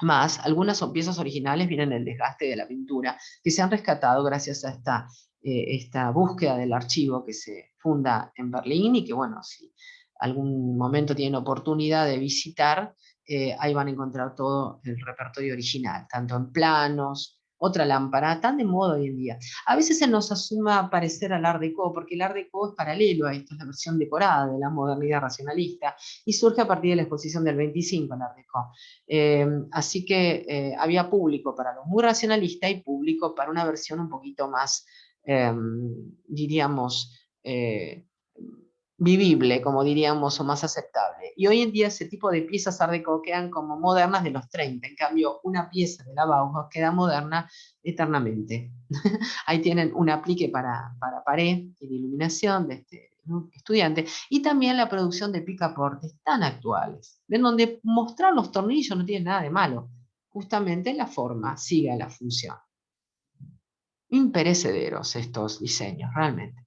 Más, algunas son piezas originales vienen del desgaste de la pintura, que se han rescatado gracias a esta búsqueda del archivo que se funda en Berlín y que, bueno, si algún momento tienen oportunidad de visitar, ahí van a encontrar todo el repertorio original, tanto en planos, otra lámpara, tan de moda hoy en día. A veces se nos asuma parecer al Art Deco, porque el Art Deco es paralelo a esto, es la versión decorada de la modernidad racionalista, y surge a partir de la exposición del 25 el Art Deco. Así que había público para lo muy racionalista y público para una versión un poquito más, diríamos, vivible, como diríamos, o más aceptable. Y hoy en día ese tipo de piezas Art Deco quedan como modernas de los 30. En cambio, una pieza de la Bauhaus queda moderna eternamente. Ahí tienen un aplique para pared y de iluminación de este estudiante, y también la producción de picaportes tan actuales, en donde mostrar los tornillos no tiene nada de malo, justamente la forma sigue a la función. Imperecederos estos diseños, realmente,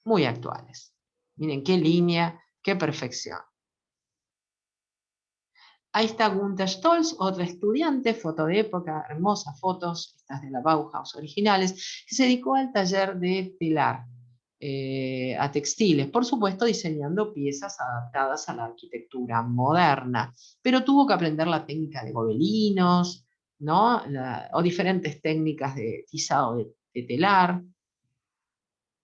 muy actuales. Miren qué línea, qué perfección. Ahí está Gunther Stolz, otra estudiante, foto de época, hermosas fotos, estas de la Bauhaus originales, que se dedicó al taller de telar, a textiles, por supuesto diseñando piezas adaptadas a la arquitectura moderna, pero tuvo que aprender la técnica de gobelinos, ¿no? O diferentes técnicas de tizado de telar.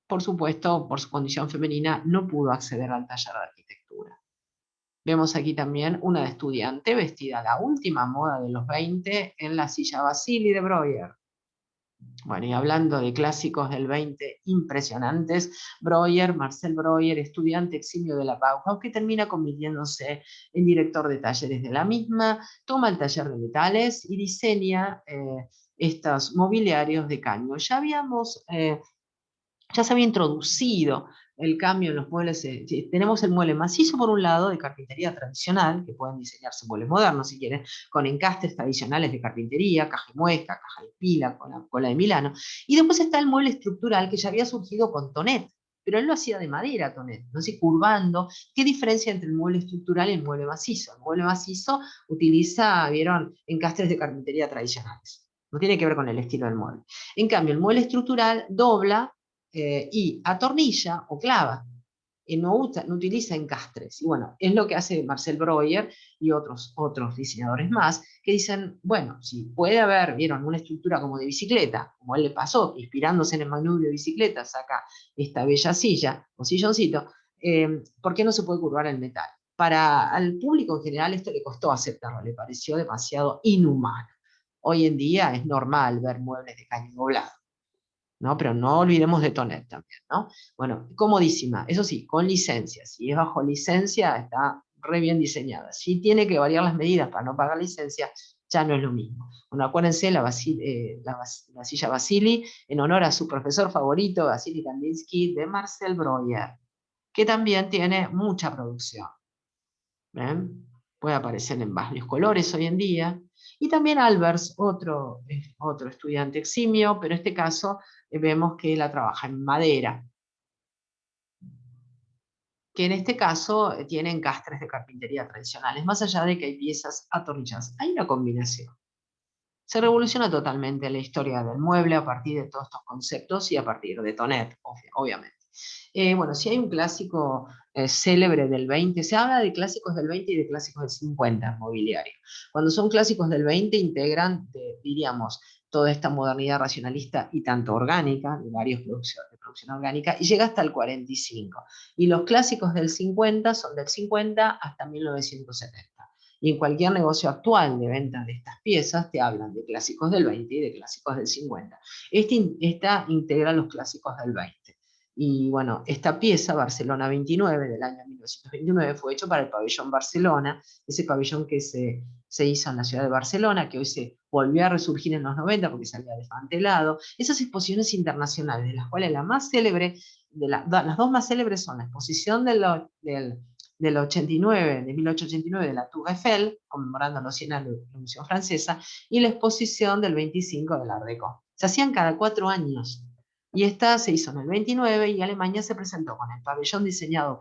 Por supuesto, por su condición femenina, no pudo acceder al taller de arquitectura. Vemos aquí también una estudiante vestida a la última moda de los 20 en la silla Vasili de Breuer. Bueno, y hablando de clásicos del 20 impresionantes, Breuer, Marcel Breuer, estudiante eximio de la Bauhaus, que termina convirtiéndose en director de talleres de la misma, toma el taller de metales y diseña estos mobiliarios de caño. Ya se había introducido el cambio en los muebles. Tenemos el mueble macizo por un lado, de carpintería tradicional, que pueden diseñarse muebles modernos si quieren, con encastres tradicionales de carpintería, caja de muesca, caja de pila, con la cola de Milano. Y después está el mueble estructural que ya había surgido con Tonet, pero él lo hacía de madera, Tonet, no sé, curvando. ¿Qué diferencia entre el mueble estructural y el mueble macizo? El mueble macizo utiliza, vieron, encastres de carpintería tradicionales. No tiene que ver con el estilo del mueble. En cambio, el mueble estructural dobla y atornilla o clava, y no utiliza encastres. Y bueno, es lo que hace Marcel Breuer y otros diseñadores más, que dicen, bueno, si puede haber, vieron, una estructura como de bicicleta, como a él le pasó, inspirándose en el manubrio de bicicleta, saca esta bella silla o silloncito, ¿por qué no se puede curvar el metal? Para al público en general esto le costó aceptarlo, le pareció demasiado inhumano. Hoy en día es normal ver muebles de caño doblado, ¿no? Pero no olvidemos de Tonet también, ¿no? Bueno, comodísima, eso sí, con licencia. Si es bajo licencia, está re bien diseñada. Si tiene que variar las medidas para no pagar licencia, ya no es lo mismo. Bueno, acuérdense la silla Vasili, en honor a su profesor favorito, Vasily Kandinsky, de Marcel Breuer, que también tiene mucha producción. ¿Ven? Puede aparecer en varios colores hoy en día. Y también Albers, otro estudiante eximio, pero en este caso vemos que la trabaja en madera, que en este caso tiene encastres de carpintería tradicionales, más allá de que hay piezas atornilladas. Hay una combinación. Se revoluciona totalmente la historia del mueble a partir de todos estos conceptos y a partir de Tonet, obviamente. Bueno, si hay un clásico célebre del 20, se habla de clásicos del 20 y de clásicos del 50 en mobiliario. Cuando son clásicos del 20 integran, diríamos, toda esta modernidad racionalista y tanto orgánica, de varias producciones de producción orgánica, y llega hasta el 45. Y los clásicos del 50 son del 50 hasta 1970. Y en cualquier negocio actual de venta de estas piezas te hablan de clásicos del 20 y de clásicos del 50. Esta integra los clásicos del 20. Y bueno, esta pieza, Barcelona 29, del año 1929, fue hecho para el pabellón Barcelona, ese pabellón que se hizo en la ciudad de Barcelona, que hoy se volvió a resurgir en los 90 porque se había desmantelado. Esas exposiciones internacionales, de las cuales la más célebre, las dos más célebres son la exposición del 89, de 1889 de la Tour Eiffel, conmemorando los 100 años de la Revolución Francesa, y la exposición del 25 del Art Deco. Se hacían cada 4 años. Y esta se hizo en el 29 y Alemania se presentó con el pabellón diseñado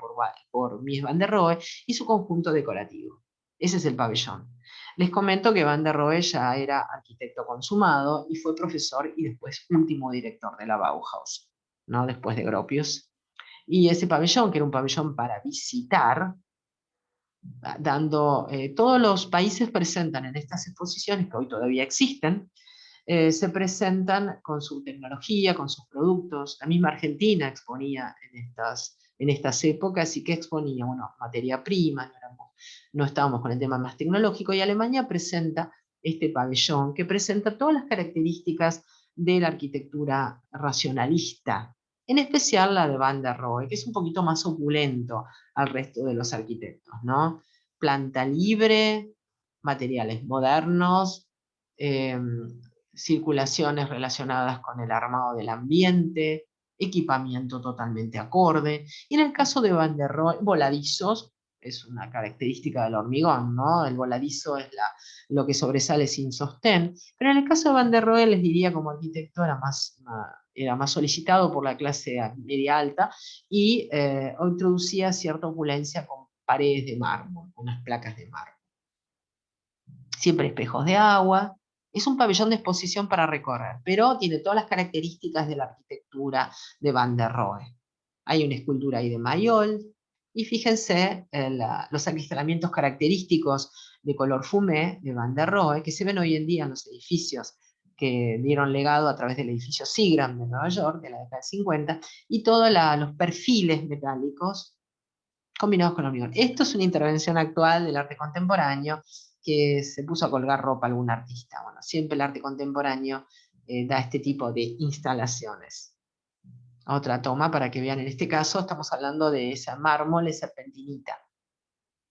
por Mies van der Rohe y su conjunto decorativo. Ese es el pabellón. Les comento que Van der Rohe ya era arquitecto consumado y fue profesor y después último director de la Bauhaus, ¿no? Después de Gropius. Y ese pabellón, que era un pabellón para visitar, todos los países presentan en estas exposiciones, que hoy todavía existen, se presentan con su tecnología, con sus productos. La misma Argentina exponía en estas épocas y que exponía, bueno, materia prima, no estábamos con el tema más tecnológico, y Alemania presenta este pabellón que presenta todas las características de la arquitectura racionalista, en especial la de Van der Rohe, que es un poquito más opulento al resto de los arquitectos, ¿no? Planta libre, materiales modernos, eh, circulaciones relacionadas con el armado del ambiente, equipamiento totalmente acorde. Y en el caso de Van der Rohe, voladizos, es una característica del hormigón, ¿no? El voladizo es lo que sobresale sin sostén. Pero en el caso de Van der Rohe, les diría como arquitecto, era más solicitado por la clase media alta y introducía cierta opulencia con paredes de mármol, unas placas de mármol. Siempre espejos de agua. Es un pabellón de exposición para recorrer, pero tiene todas las características de la arquitectura de Van der Rohe. Hay una escultura ahí de Mayol, y fíjense los acristalamientos característicos de color fumé de Van der Rohe, que se ven hoy en día en los edificios que dieron legado a través del edificio Seagram de Nueva York, de la década del 50, y todos los perfiles metálicos combinados con hormigón. Esto es una intervención actual del arte contemporáneo que se puso a colgar ropa a algún artista. Bueno, siempre el arte contemporáneo da este tipo de instalaciones. Otra toma para que vean, en este caso estamos hablando de esa mármol serpentinita,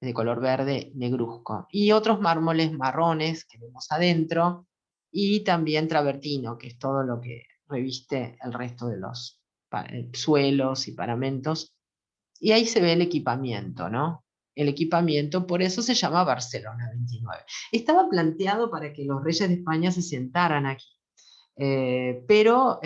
de color verde negruzco, y otros mármoles marrones que vemos adentro, y también travertino, que es todo lo que reviste el resto de los suelos y paramentos. Y ahí se ve el equipamiento, ¿no? El equipamiento, por eso se llama Barcelona 29. Estaba planteado para que los reyes de España se sentaran aquí, pero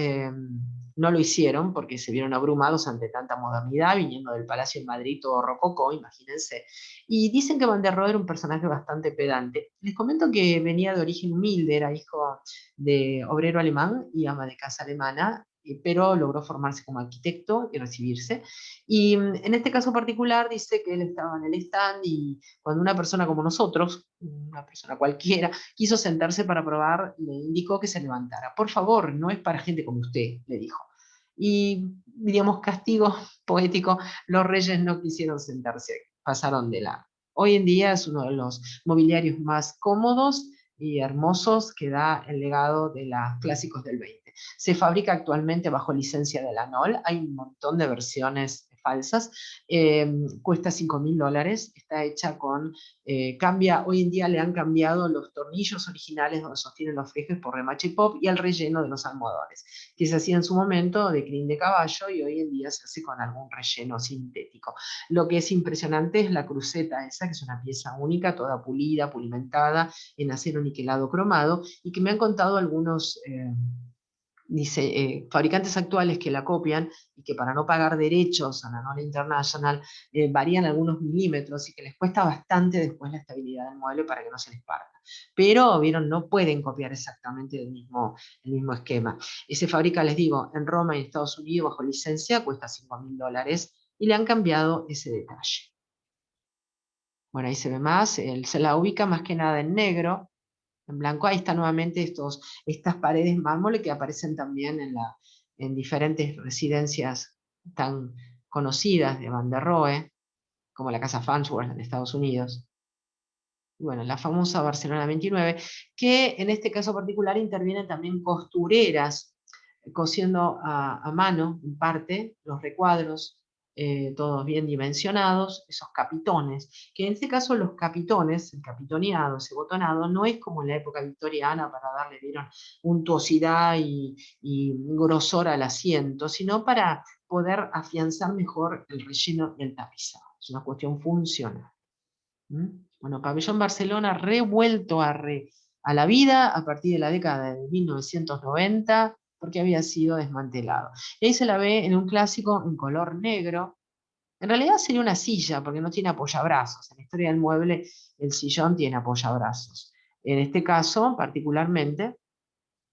no lo hicieron porque se vieron abrumados ante tanta modernidad, viniendo del Palacio en Madrid todo rococó, imagínense. Y dicen que Van der Rohe era un personaje bastante pedante. Les comento que venía de origen humilde, era hijo de obrero alemán y ama de casa alemana, pero logró formarse como arquitecto y recibirse. Y en este caso particular dice que él estaba en el stand y cuando una persona como nosotros, una persona cualquiera, quiso sentarse para probar, le indicó que se levantara. Por favor, no es para gente como usted, le dijo. Y, diríamos, castigo poético, los reyes no quisieron sentarse, pasaron de la... Hoy en día es uno de los mobiliarios más cómodos y hermosos que da el legado de los clásicos del 20. Se fabrica actualmente bajo licencia de la NOL, hay un montón de versiones falsas, cuesta $5.000, está hecha con, hoy en día le han cambiado los tornillos originales donde sostienen los flejes por remache pop y el relleno de los almohadones, que se hacía en su momento de crin de caballo y hoy en día se hace con algún relleno sintético. Lo que es impresionante es la cruceta esa, que es una pieza única, toda pulida, pulimentada, en acero niquelado cromado, y que me han contado algunos fabricantes actuales que la copian y que para no pagar derechos a la NOL International varían algunos milímetros y que les cuesta bastante después la estabilidad del mueble para que no se les parta. Pero, vieron, no pueden copiar exactamente el mismo esquema. Se fabrica, les digo, en Roma y en Estados Unidos bajo licencia, cuesta $5.000 y le han cambiado ese detalle. Bueno, ahí se ve más, se la ubica más que nada en negro, en blanco. Ahí están nuevamente estas paredes mármol que aparecen también en diferentes residencias tan conocidas de Van der Rohe, como la Casa Farnsworth en Estados Unidos. Y bueno, la famosa Barcelona 29, que en este caso particular intervienen también costureras cosiendo a mano, en parte, los recuadros, todos bien dimensionados, esos capitones, que en este caso los capitones, el capitoneado, ese botonado, no es como en la época victoriana para darle, vieron, untuosidad y grosor al asiento, sino para poder afianzar mejor el relleno del tapizado. Es una cuestión funcional. Bueno, Pabellón Barcelona revuelto a la vida a partir de la década de 1990, porque había sido desmantelado. Y ahí se la ve en un clásico en color negro, En realidad sería una silla, porque no tiene apoyabrazos. En la historia del mueble, el sillón tiene apoyabrazos. En este caso, particularmente,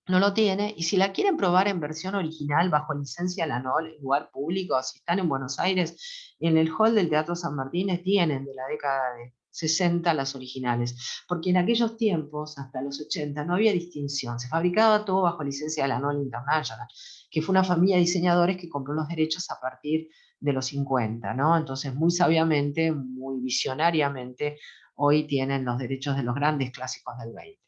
no lo tiene, y si la quieren probar en versión original, bajo licencia LANOL, en lugar público, si están en Buenos Aires, en el hall del Teatro San Martín tienen de la década de 60 las originales, porque en aquellos tiempos, hasta los 80, no había distinción, se fabricaba todo bajo licencia LANOL International, que fue una familia de diseñadores que compró los derechos a partir de los 50, ¿no? Entonces, muy sabiamente, muy visionariamente, hoy tienen los derechos de los grandes clásicos del 20.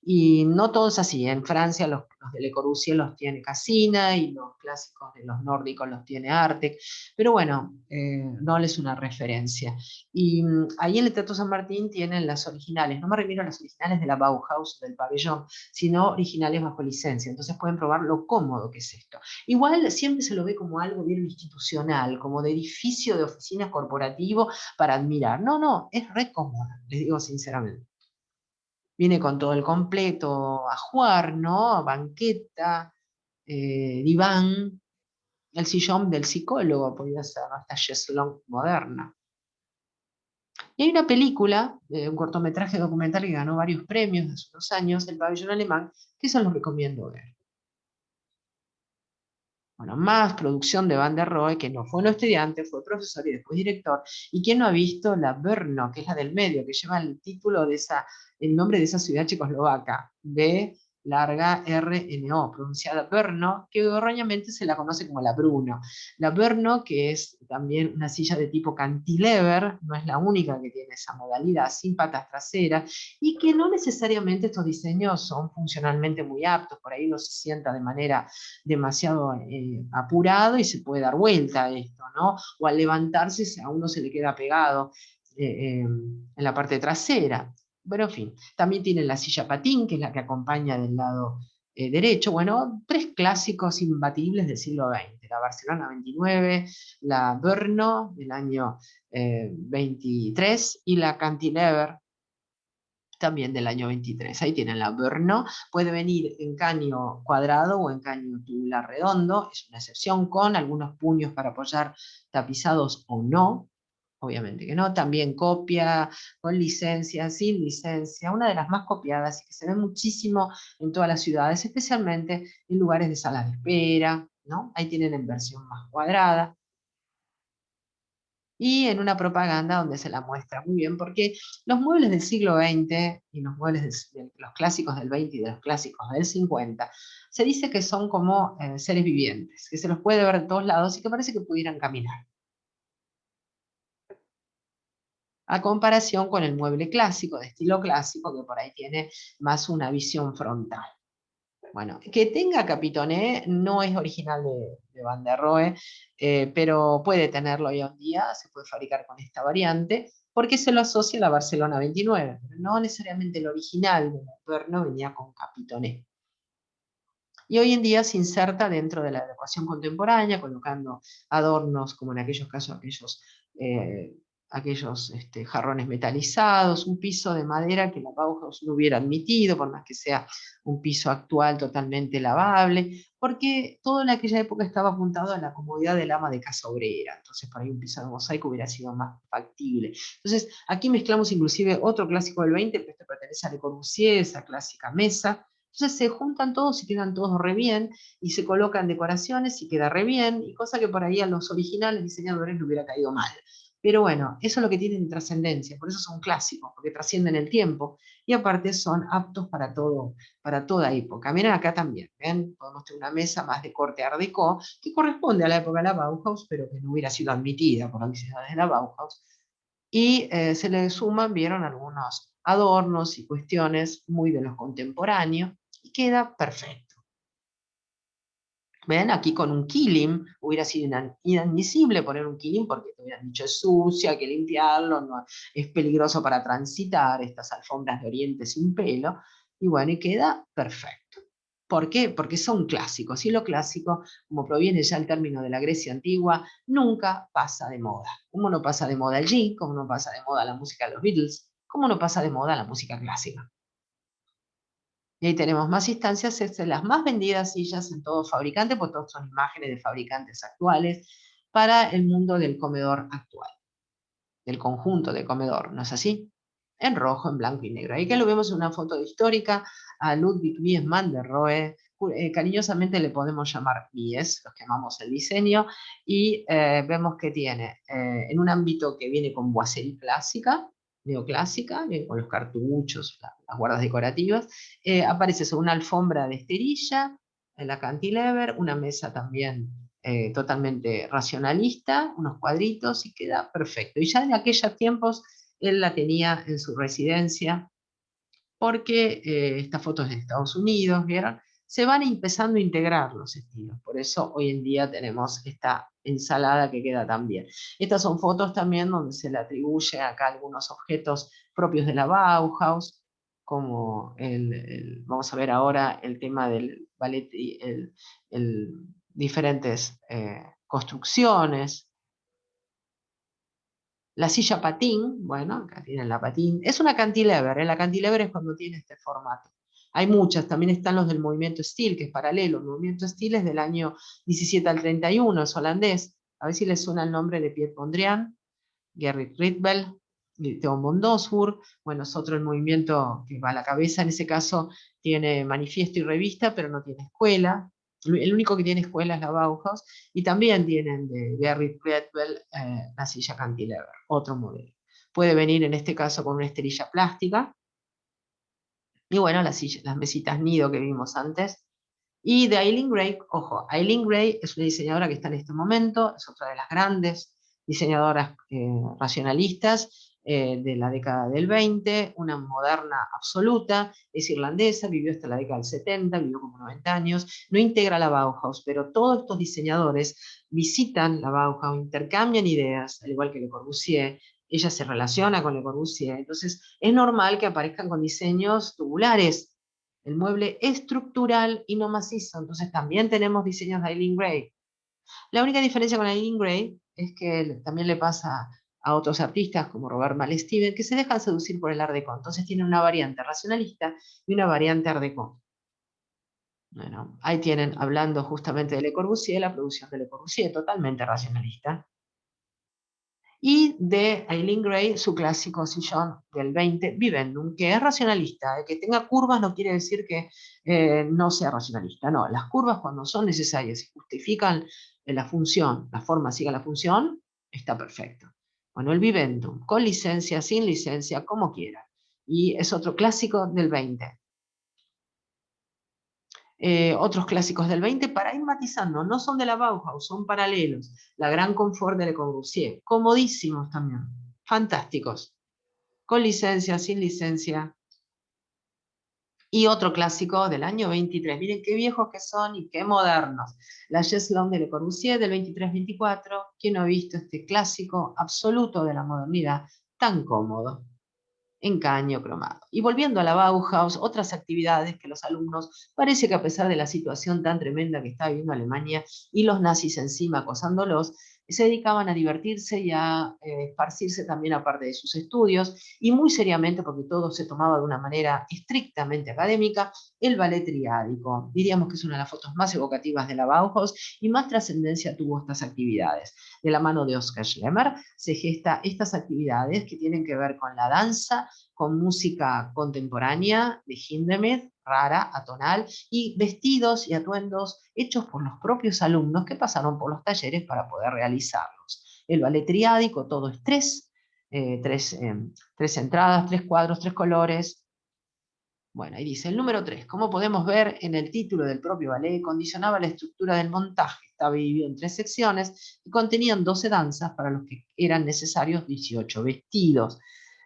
Y no todo es así. En Francia los de Le Corbusier los tiene Cassina y los clásicos de los nórdicos los tiene Artek. Pero bueno, no es una referencia. Y ahí en el Teatro San Martín tienen las originales. No me refiero a las originales de la Bauhaus o del pabellón, sino originales bajo licencia. Entonces pueden probar lo cómodo que es esto. Igual siempre se lo ve como algo bien institucional, como de edificio de oficinas corporativo para admirar. No, no, es re cómodo, les digo sinceramente. Viene con todo el completo, ajuar, ¿no? Banqueta, diván, el sillón del psicólogo, podría ser, ¿no? Esta chaiselong moderna. Y hay una película, un cortometraje documental que ganó varios premios hace unos años, El Pabellón Alemán, que eso los recomiendo ver. Bueno, más producción de Van der Rohe, que no fue un estudiante, fue profesor y después director. ¿Y quién no ha visto la Brno, que es la del medio, que lleva el título de el nombre de esa ciudad checoslovaca? B larga RNO, pronunciada Brno, que erróneamente se la conoce como la Bruno. La Brno, que es también una silla de tipo cantilever, no es la única que tiene esa modalidad, sin patas traseras, y que no necesariamente estos diseños son funcionalmente muy aptos, por ahí uno se sienta de manera demasiado apurado y se puede dar vuelta a esto, ¿no? O al levantarse a uno se le queda pegado en la parte trasera. Bueno, en fin, también tienen la silla patín, que es la que acompaña del lado derecho. Bueno, tres clásicos imbatibles del siglo XX. La Barcelona 29, la Brno del año 23 y la Cantilever también del año 23. Ahí tienen la Brno, puede venir en caño cuadrado o en caño tubular redondo, es una excepción con algunos puños para apoyar tapizados o no, obviamente que no, también copia, con licencia, sin licencia, una de las más copiadas y que se ve muchísimo en todas las ciudades, especialmente en lugares de salas de espera, ¿no? Ahí tienen en versión más cuadrada y en una propaganda donde se la muestra muy bien, porque los muebles del siglo XX y los muebles de los clásicos del XX y de los clásicos del 50, se dice que son como seres vivientes, que se los puede ver de todos lados y que parece que pudieran caminar, a comparación con el mueble clásico, de estilo clásico, que por ahí tiene más una visión frontal. Bueno, que tenga Capitoné no es original de Van der Rohe, pero puede tenerlo hoy en día, se puede fabricar con esta variante, porque se lo asocia a la Barcelona 29, pero no necesariamente el original de Perno venía con Capitoné. Y hoy en día se inserta dentro de la adecuación contemporánea, colocando adornos, como en aquellos casos, eh, aquellos jarrones metalizados, un piso de madera que la Bauhaus no hubiera admitido, por más que sea un piso actual totalmente lavable, porque todo en aquella época estaba apuntado a la comodidad del ama de casa obrera, entonces por ahí un piso de mosaico hubiera sido más factible. Entonces aquí mezclamos inclusive otro clásico del 20, pero este pertenece a Le Corbusier, esa clásica mesa. Entonces se juntan todos y quedan todos re bien, y se colocan decoraciones y queda re bien, y cosa que por ahí a los originales diseñadores le hubiera caído mal. Pero bueno, eso es lo que tienen de trascendencia, por eso son clásicos, porque trascienden el tiempo y aparte son aptos para todo, para toda época. Miren acá también, ¿ven? Podemos tener una mesa más de corte Art Deco, que corresponde a la época de la Bauhaus, pero que no hubiera sido admitida por las diseñadores de la Bauhaus. Y se le suman, vieron, algunos adornos y cuestiones muy de los contemporáneos, y queda perfecto. ¿Ven? Aquí con un killing hubiera sido inadmisible poner un killing porque te hubieran dicho es sucio, hay que limpiarlo, no, es peligroso para transitar, estas alfombras de oriente sin pelo, y bueno, y queda perfecto. ¿Por qué? Porque son clásicos, y lo clásico, como proviene ya el término de la Grecia antigua, nunca pasa de moda. ¿Cómo no pasa de moda el jean? ¿Cómo no pasa de moda la música de los Beatles? ¿Cómo no pasa de moda la música clásica? Y ahí tenemos más instancias, es de las más vendidas sillas en todo fabricante, pues todos son imágenes de fabricantes actuales. para el mundo del comedor actual, del conjunto de comedor, ¿no es así? En rojo, en blanco y negro. Ahí que lo vemos en una foto histórica a Ludwig Mies van der Rohe, cariñosamente le podemos llamar Mies, los que amamos el diseño, y vemos que tiene en un ámbito que viene con boiserie clásica, neoclásica, con los cartuchos, las guardas decorativas, aparece sobre una alfombra de esterilla, la cantilever, una mesa también totalmente racionalista, unos cuadritos y queda perfecto. Y ya en aquellos tiempos él la tenía en su residencia porque estas fotos de Estados Unidos, ¿vieron? Se van empezando a integrar los estilos, por eso hoy en día tenemos esta ensalada que queda tan bien. Estas son fotos también donde se le atribuye acá algunos objetos propios de la Bauhaus, como vamos a ver ahora el tema del ballet, y diferentes construcciones. La silla patín, bueno, acá tienen la patín. Es una cantilever, ¿eh? La cantilever es cuando tiene este formato. Hay muchas, también están los del movimiento Steel, que es paralelo. El movimiento Steel es del año 17 al 31, es holandés. A ver si les suena el nombre de Piet Mondrian, Gerrit Rietveld, Theo von Doesburg. Bueno, es otro el movimiento que va a la cabeza. En ese caso tiene manifiesto y revista, pero no tiene escuela. El único que tiene escuela es la Bauhaus. Y también tienen de Gerrit Rietveld la silla cantilever, otro modelo. Puede venir en este caso con una esterilla plástica. Y bueno, las mesitas nido que vimos antes. Y de Eileen Gray, ojo, Eileen Gray es una diseñadora que está en este momento, es otra de las grandes diseñadoras racionalistas de la década del 20, una moderna absoluta, es irlandesa, vivió hasta la década del 70, vivió como 90 años, no integra la Bauhaus, pero todos estos diseñadores visitan la Bauhaus, intercambian ideas, al igual que Le Corbusier, ella se relaciona con Le Corbusier, entonces es normal que aparezcan con diseños tubulares, el mueble estructural y no macizo. Entonces también tenemos diseños de Eileen Gray. La única diferencia con Eileen Gray es que también le pasa a otros artistas como Robert Mall-Steven que se dejan seducir por el Art Deco. Entonces tienen una variante racionalista y una variante Art Deco. Bueno, ahí tienen, hablando justamente de Le Corbusier, la producción de Le Corbusier, totalmente racionalista. Y de Eileen Gray, su clásico sillón del 20, Vivendum, que es racionalista. Que tenga curvas no quiere decir que no sea racionalista. No, las curvas cuando son necesarias y justifican la función, la forma sigue la función, está perfecto. Bueno, el Vivendum, con licencia, sin licencia, como quiera. Y es otro clásico del 20. Otros clásicos del 20 para ir matizando, no son de la Bauhaus, son paralelos. La Gran Confort de Le Corbusier, comodísimos también, fantásticos, con licencia, sin licencia. Y otro clásico del año 23, miren qué viejos que son y qué modernos. La Chaise Longue de Le Corbusier del 23-24, ¿quién no ha visto este clásico absoluto de la modernidad tan cómodo? En caño cromado. Y volviendo a la Bauhaus, otras actividades que los alumnos, parece que a pesar de la situación tan tremenda que está viviendo Alemania y los nazis encima acosándolos, se dedicaban a divertirse y a esparcirse también aparte de sus estudios, y muy seriamente, porque todo se tomaba de una manera estrictamente académica, el ballet triádico. Diríamos que es una de las fotos más evocativas de la Bauhaus y más trascendencia tuvo estas actividades. De la mano de Oskar Schlemmer se gesta estas actividades que tienen que ver con la danza, con música contemporánea de Hindemith, rara, atonal, y vestidos y atuendos hechos por los propios alumnos que pasaron por los talleres para poder realizarlos. El ballet triádico, todo es tres entradas, tres cuadros, tres colores. Bueno, ahí dice, el número 3, como podemos ver en el título del propio ballet, condicionaba la estructura del montaje. Estaba dividido en 3 secciones y contenían 12 danzas para los que eran necesarios 18 vestidos.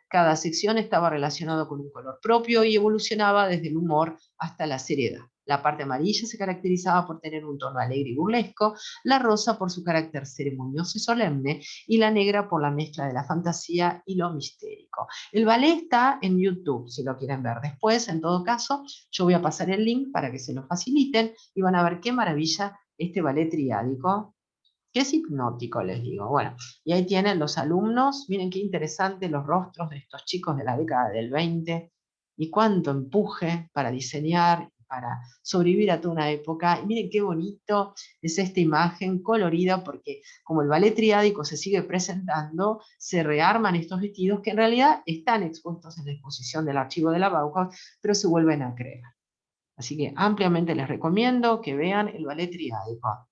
Cada sección estaba relacionada con un color propio y evolucionaba desde el humor hasta la seriedad. La parte amarilla se caracterizaba por tener un tono alegre y burlesco, la rosa por su carácter ceremonioso y solemne, y la negra por la mezcla de la fantasía y lo mistérico. El ballet está en YouTube, si lo quieren ver. Después, en todo caso, yo voy a pasar el link para que se lo faciliten y van a ver qué maravilla este ballet triádico, que es hipnótico, les digo. Bueno, y ahí tienen los alumnos, miren qué interesante los rostros de estos chicos de la década del 20 y cuánto empuje para diseñar, para sobrevivir a toda una época. Y miren qué bonito es esta imagen colorida, porque como el ballet triádico se sigue presentando, se rearman estos vestidos que en realidad están expuestos en la exposición del archivo de la Bauhaus, pero se vuelven a crear. Así que ampliamente les recomiendo que vean el ballet triádico.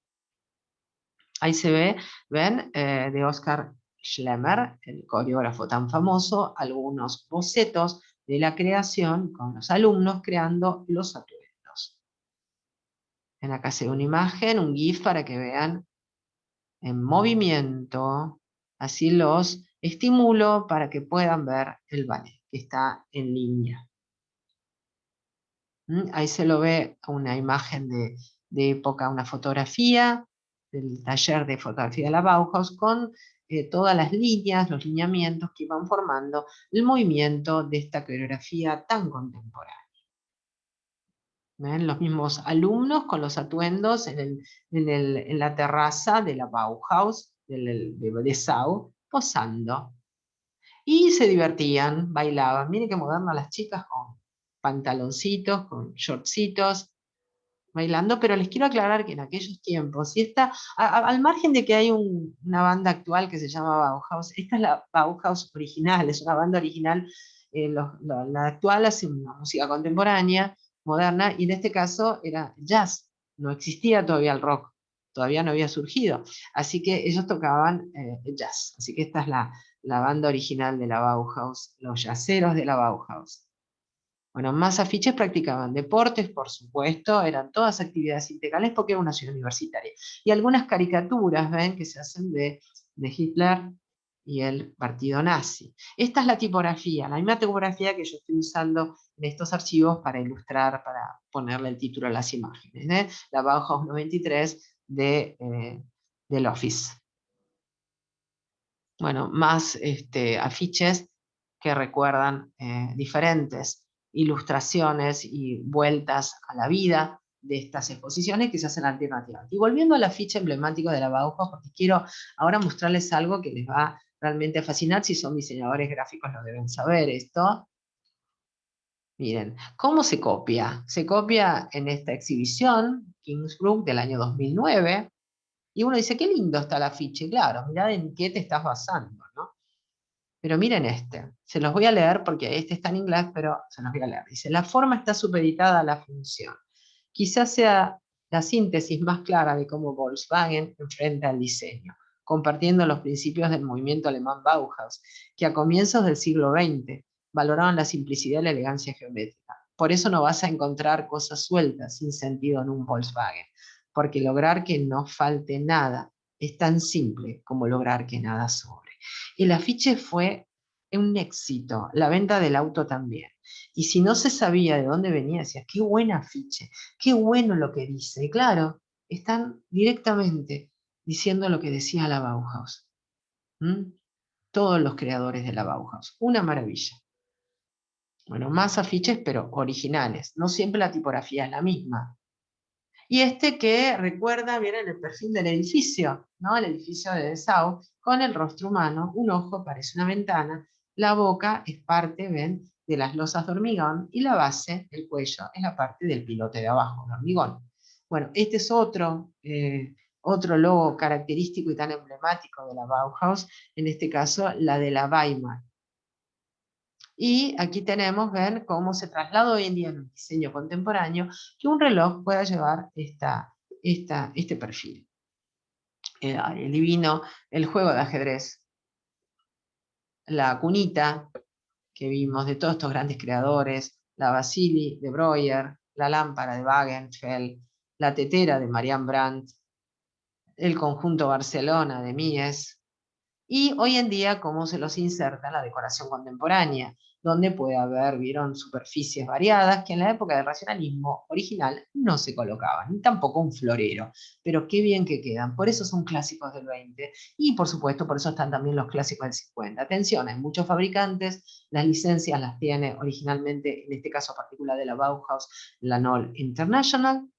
Ahí se ve, ven, de Oscar Schlemmer, el coreógrafo tan famoso, algunos bocetos de la creación con los alumnos creando los atuendos. En acá se ve una imagen, un GIF para que vean en movimiento, así los estimulo para que puedan ver el ballet, que está en línea. Ahí se lo ve una imagen de época, una fotografía del taller de fotografía de la Bauhaus con todas las líneas, los lineamientos que iban formando el movimiento de esta coreografía tan contemporánea. ¿Ven? Los mismos alumnos con los atuendos en la terraza de la Bauhaus, de Dessau, posando. Y se divertían, bailaban. Miren qué modernas las chicas con pantaloncitos, con shortcitos, bailando, pero les quiero aclarar que en aquellos tiempos, y esta, al margen de que hay una banda actual que se llama Bauhaus, esta es la Bauhaus original, es una banda original, la actual hace una música contemporánea, moderna, y en este caso era jazz, no existía todavía el rock, todavía no había surgido, así que ellos tocaban jazz, así que esta es la banda original de la Bauhaus, los jazzeros de la Bauhaus. Bueno, más afiches practicaban deportes, por supuesto, eran todas actividades integrales porque era una ciudad universitaria. Y algunas caricaturas, ven, que se hacen de Hitler y el partido nazi. Esta es la tipografía, la misma tipografía que yo estoy usando en estos archivos para ilustrar, para ponerle el título a las imágenes. La Bauhaus 93 del Office. Bueno, más afiches que recuerdan diferentes ilustraciones y vueltas a la vida de estas exposiciones que se hacen alternativas. Y volviendo al afiche emblemático de la Bauhaus, porque quiero ahora mostrarles algo que les va realmente a fascinar, si son diseñadores gráficos lo deben saber esto. Miren, ¿cómo se copia? Se copia en esta exhibición, Kingsbrook, del año 2009, y uno dice, qué lindo está el afiche, claro, mirá en qué te estás basando, ¿no? Pero miren este, se los voy a leer porque este está en inglés, pero se los voy a leer. Dice, la forma está supeditada a la función. Quizás sea la síntesis más clara de cómo Volkswagen enfrenta el diseño, compartiendo los principios del movimiento alemán Bauhaus, que a comienzos del siglo XX valoraban la simplicidad y la elegancia geométrica. Por eso no vas a encontrar cosas sueltas, sin sentido en un Volkswagen, porque lograr que no falte nada es tan simple como lograr que nada sobre. El afiche fue un éxito, la venta del auto también. Y si no se sabía de dónde venía, decía, qué buen afiche, qué bueno lo que dice. Y claro, están directamente diciendo lo que decía la Bauhaus. ¿Mm? Todos los creadores de la Bauhaus. Una maravilla. Bueno, más afiches, pero originales. No siempre la tipografía es la misma. Y este que recuerda, miren, el perfil del edificio, ¿no? El edificio de Dessau, con el rostro humano, un ojo parece una ventana, la boca es parte, ven, de las losas de hormigón, y la base, el cuello, es la parte del pilote de abajo, de hormigón. Bueno, este es otro logo característico y tan emblemático de la Bauhaus, en este caso la de la Weimar. Y aquí tenemos, ven, cómo se traslada hoy en día en el diseño contemporáneo que un reloj pueda llevar este perfil. El divino, el juego de ajedrez, la cunita que vimos de todos estos grandes creadores, la Vasily de Breuer, la lámpara de Wagenfeld, la tetera de Marianne Brandt, el conjunto Barcelona de Mies, y hoy en día cómo se los inserta en la decoración contemporánea, donde puede haber, vieron, superficies variadas que en la época del racionalismo original no se colocaban, ni tampoco un florero, pero qué bien que quedan, por eso son clásicos del 20, y por supuesto por eso están también los clásicos del 50. Atención, hay muchos fabricantes, las licencias las tiene originalmente, en este caso particular de la Bauhaus, la Knoll International,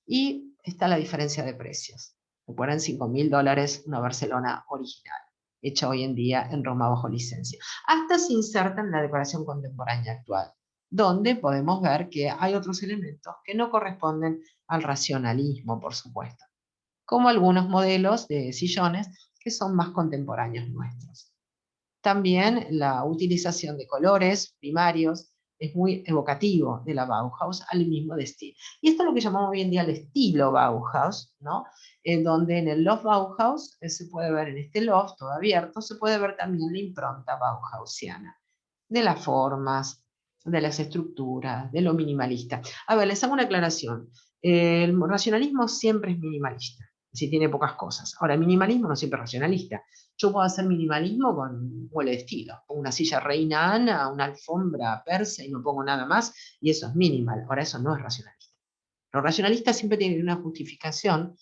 y está la diferencia de precios. Recuerden, $5.000 una Barcelona original, hecha hoy en día en Roma bajo licencia. Hasta se inserta en la decoración contemporánea actual. donde podemos ver que hay otros elementos que no corresponden al racionalismo, por supuesto, como algunos modelos de sillones que son más contemporáneos nuestros. También la utilización de colores primarios es muy evocativo de la Bauhaus al mismo de estilo. Y esto es lo que llamamos hoy en día el estilo Bauhaus, ¿no? En donde en el loft Bauhaus se puede ver, en este loft todo abierto, se puede ver también la impronta bauhausiana, de las formas, de las estructuras, de lo minimalista. A ver, les hago una aclaración. El racionalismo siempre es minimalista, si tiene pocas cosas. Ahora, el minimalismo no siempre es racionalista. Yo puedo hacer minimalismo con un mueble de estilo. Pongo una silla reina Ana, una alfombra persa y no pongo nada más, y eso es minimal. Ahora, eso no es racionalista. Los racionalistas siempre tienen una justificación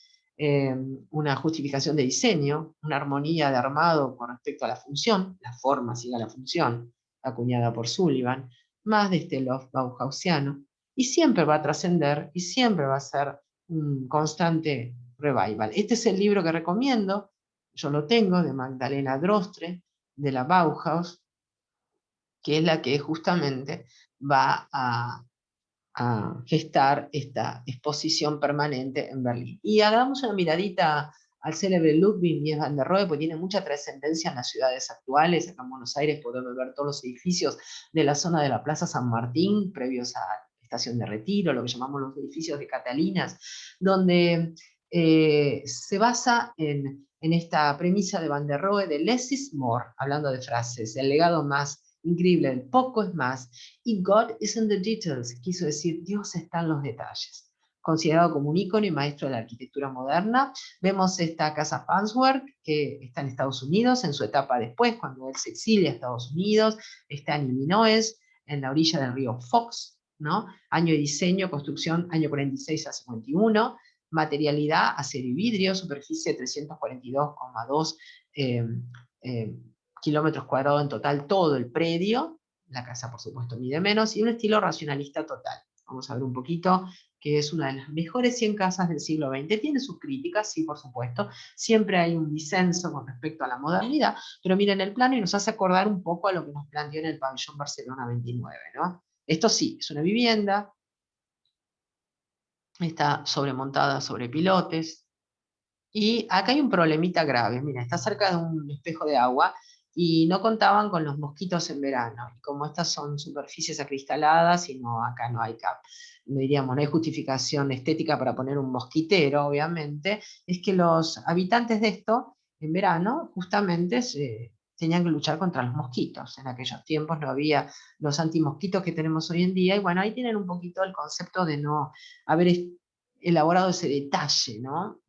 de diseño, una armonía de armado con respecto a la función, la forma sigue a la función, acuñada por Sullivan, más de este loft bauhausiano, y siempre va a trascender y siempre va a ser un constante revival. Este es el libro que recomiendo, yo lo tengo, de Magdalena Drostre, de la Bauhaus, que es la que justamente va a gestar esta exposición permanente en Berlín. Y hagamos una miradita al célebre Ludwig Mies van der Rohe, porque tiene mucha trascendencia en las ciudades actuales. Acá en Buenos Aires podemos ver todos los edificios de la zona de la Plaza San Martín, previos a la Estación de Retiro, lo que llamamos los edificios de Catalinas, donde se basa en esta premisa de Van der Rohe de less is more, hablando de frases, el legado más increíble, el poco es más, y God is in the details, quiso decir Dios está en los detalles. Considerado como un ícono y maestro de la arquitectura moderna, vemos esta casa Farnsworth, que está en Estados Unidos, en su etapa después, cuando él se exilia a Estados Unidos, está en Illinois, en la orilla del río Fox, ¿no? Año de diseño, construcción, año 46 a 51, materialidad, acero y vidrio, superficie 342,2 eh, eh, kilómetros cuadrados en total, todo el predio. La casa, por supuesto, mide menos, y un estilo racionalista total. Vamos a ver un poquito, que es una de las mejores 100 casas del siglo XX. Tiene sus críticas, sí, por supuesto. Siempre hay un disenso con respecto a la modernidad, pero miren el plano y nos hace acordar un poco a lo que nos planteó en el pabellón Barcelona 29, ¿no? Esto sí, es una vivienda, está sobremontada sobre pilotes, y acá hay un problemita grave. Mira, está cerca de un espejo de agua y no contaban con los mosquitos en verano. Y como estas son superficies acristaladas y no, acá no hay no diríamos, no hay justificación estética para poner un mosquitero, obviamente, es que los habitantes de esto, en verano, justamente tenían que luchar contra los mosquitos. En aquellos tiempos no había los antimosquitos que tenemos hoy en día, y bueno, ahí tienen un poquito el concepto de no haber elaborado ese detalle, ¿no?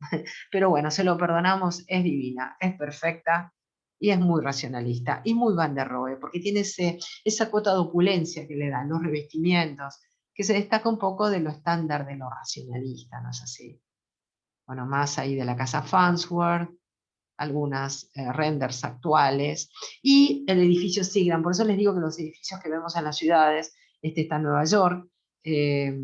Pero bueno, se lo perdonamos, es divina, es perfecta y es muy racionalista y muy Van der Rohe, porque tiene esa cuota de opulencia que le dan los revestimientos, que se destaca un poco de lo estándar de lo racionalista, ¿no es así? Bueno, más ahí de la casa Farnsworth, algunas renders actuales, y el edificio Seagram. Por eso les digo que los edificios que vemos en las ciudades, este está en Nueva York, eh,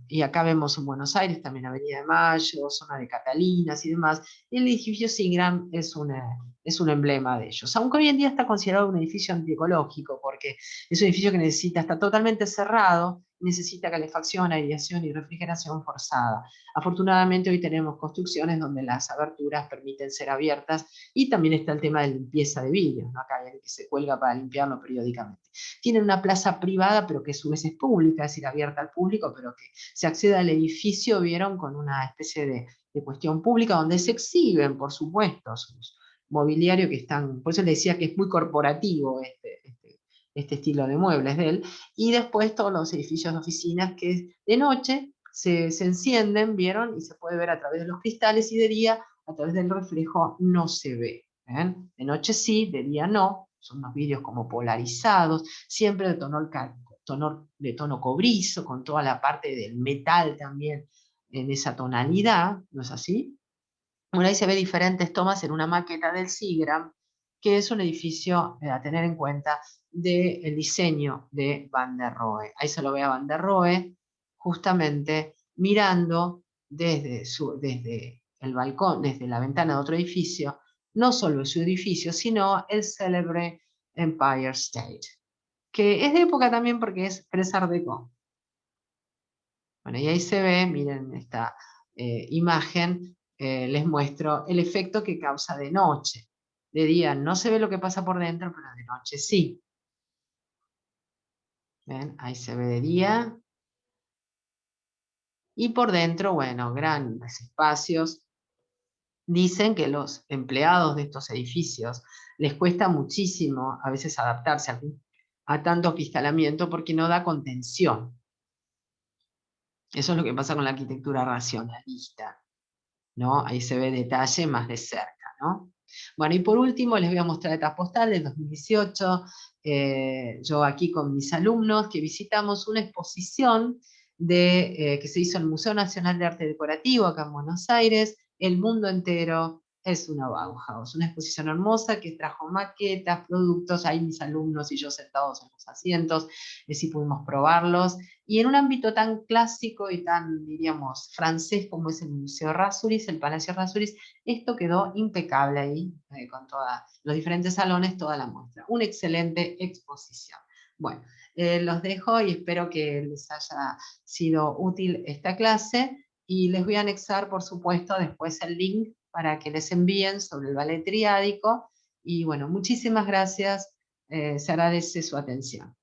y acá vemos en Buenos Aires también Avenida de Mayo, zona de Catalinas y demás. El edificio Seagram es un emblema de ellos, aunque hoy en día está considerado un edificio antiecológico, porque es un edificio que necesita, está totalmente cerrado, necesita calefacción, aireación y refrigeración forzada. Afortunadamente hoy tenemos construcciones donde las aberturas permiten ser abiertas, y también está el tema de limpieza de vidrios, ¿no? Acá hay alguien que se cuelga para limpiarlo periódicamente. Tienen una plaza privada, pero que a su vez es pública, es decir, abierta al público, pero que se accede al edificio, vieron, con una especie de cuestión pública donde se exhiben, por supuesto, sus mobiliario que están, por eso les decía que es muy corporativo este estilo de muebles de él, y después todos los edificios de oficinas que de noche se encienden, vieron, y se puede ver a través de los cristales, y de día a través del reflejo no se ve. ¿Ven? De noche sí, de día no, son unos vidrios como polarizados, siempre de tono cobrizo, con toda la parte del metal también en esa tonalidad, ¿no es así? Bueno, ahí se ve diferentes tomas en una maqueta del Seagram, que es un edificio a tener en cuenta del diseño de Van der Rohe. Ahí se lo ve a Van der Rohe justamente mirando desde el balcón, desde la ventana de otro edificio, no solo su edificio, sino el célebre Empire State, que es de época también porque es Fres Art Deco. Bueno, y ahí se ve, miren esta imagen, les muestro el efecto que causa de noche. De día no se ve lo que pasa por dentro, pero de noche sí. ¿Ven? Ahí se ve de día. Y por dentro, bueno, grandes espacios. Dicen que los empleados de estos edificios les cuesta muchísimo a veces adaptarse a tanto acristalamiento porque no da contención. Eso es lo que pasa con la arquitectura racionalista, ¿no? Ahí se ve detalle más de cerca, ¿no? Bueno, y por último les voy a mostrar esta postal del 2018, yo aquí con mis alumnos, que visitamos una exposición que se hizo en el Museo Nacional de Arte Decorativo, acá en Buenos Aires. El mundo entero es una Bauhaus, una exposición hermosa que trajo maquetas, productos, ahí mis alumnos y yo sentados en los asientos, y así pudimos probarlos. Y en un ámbito tan clásico y tan, diríamos, francés como es el Museo Rasuris, el Palacio Rasuris, esto quedó impecable ahí, con los diferentes salones, toda la muestra. Una excelente exposición. Bueno, los dejo y espero que les haya sido útil esta clase y les voy a anexar, por supuesto, después el link para que les envíen sobre el ballet triádico. Y bueno, muchísimas gracias, se agradece su atención.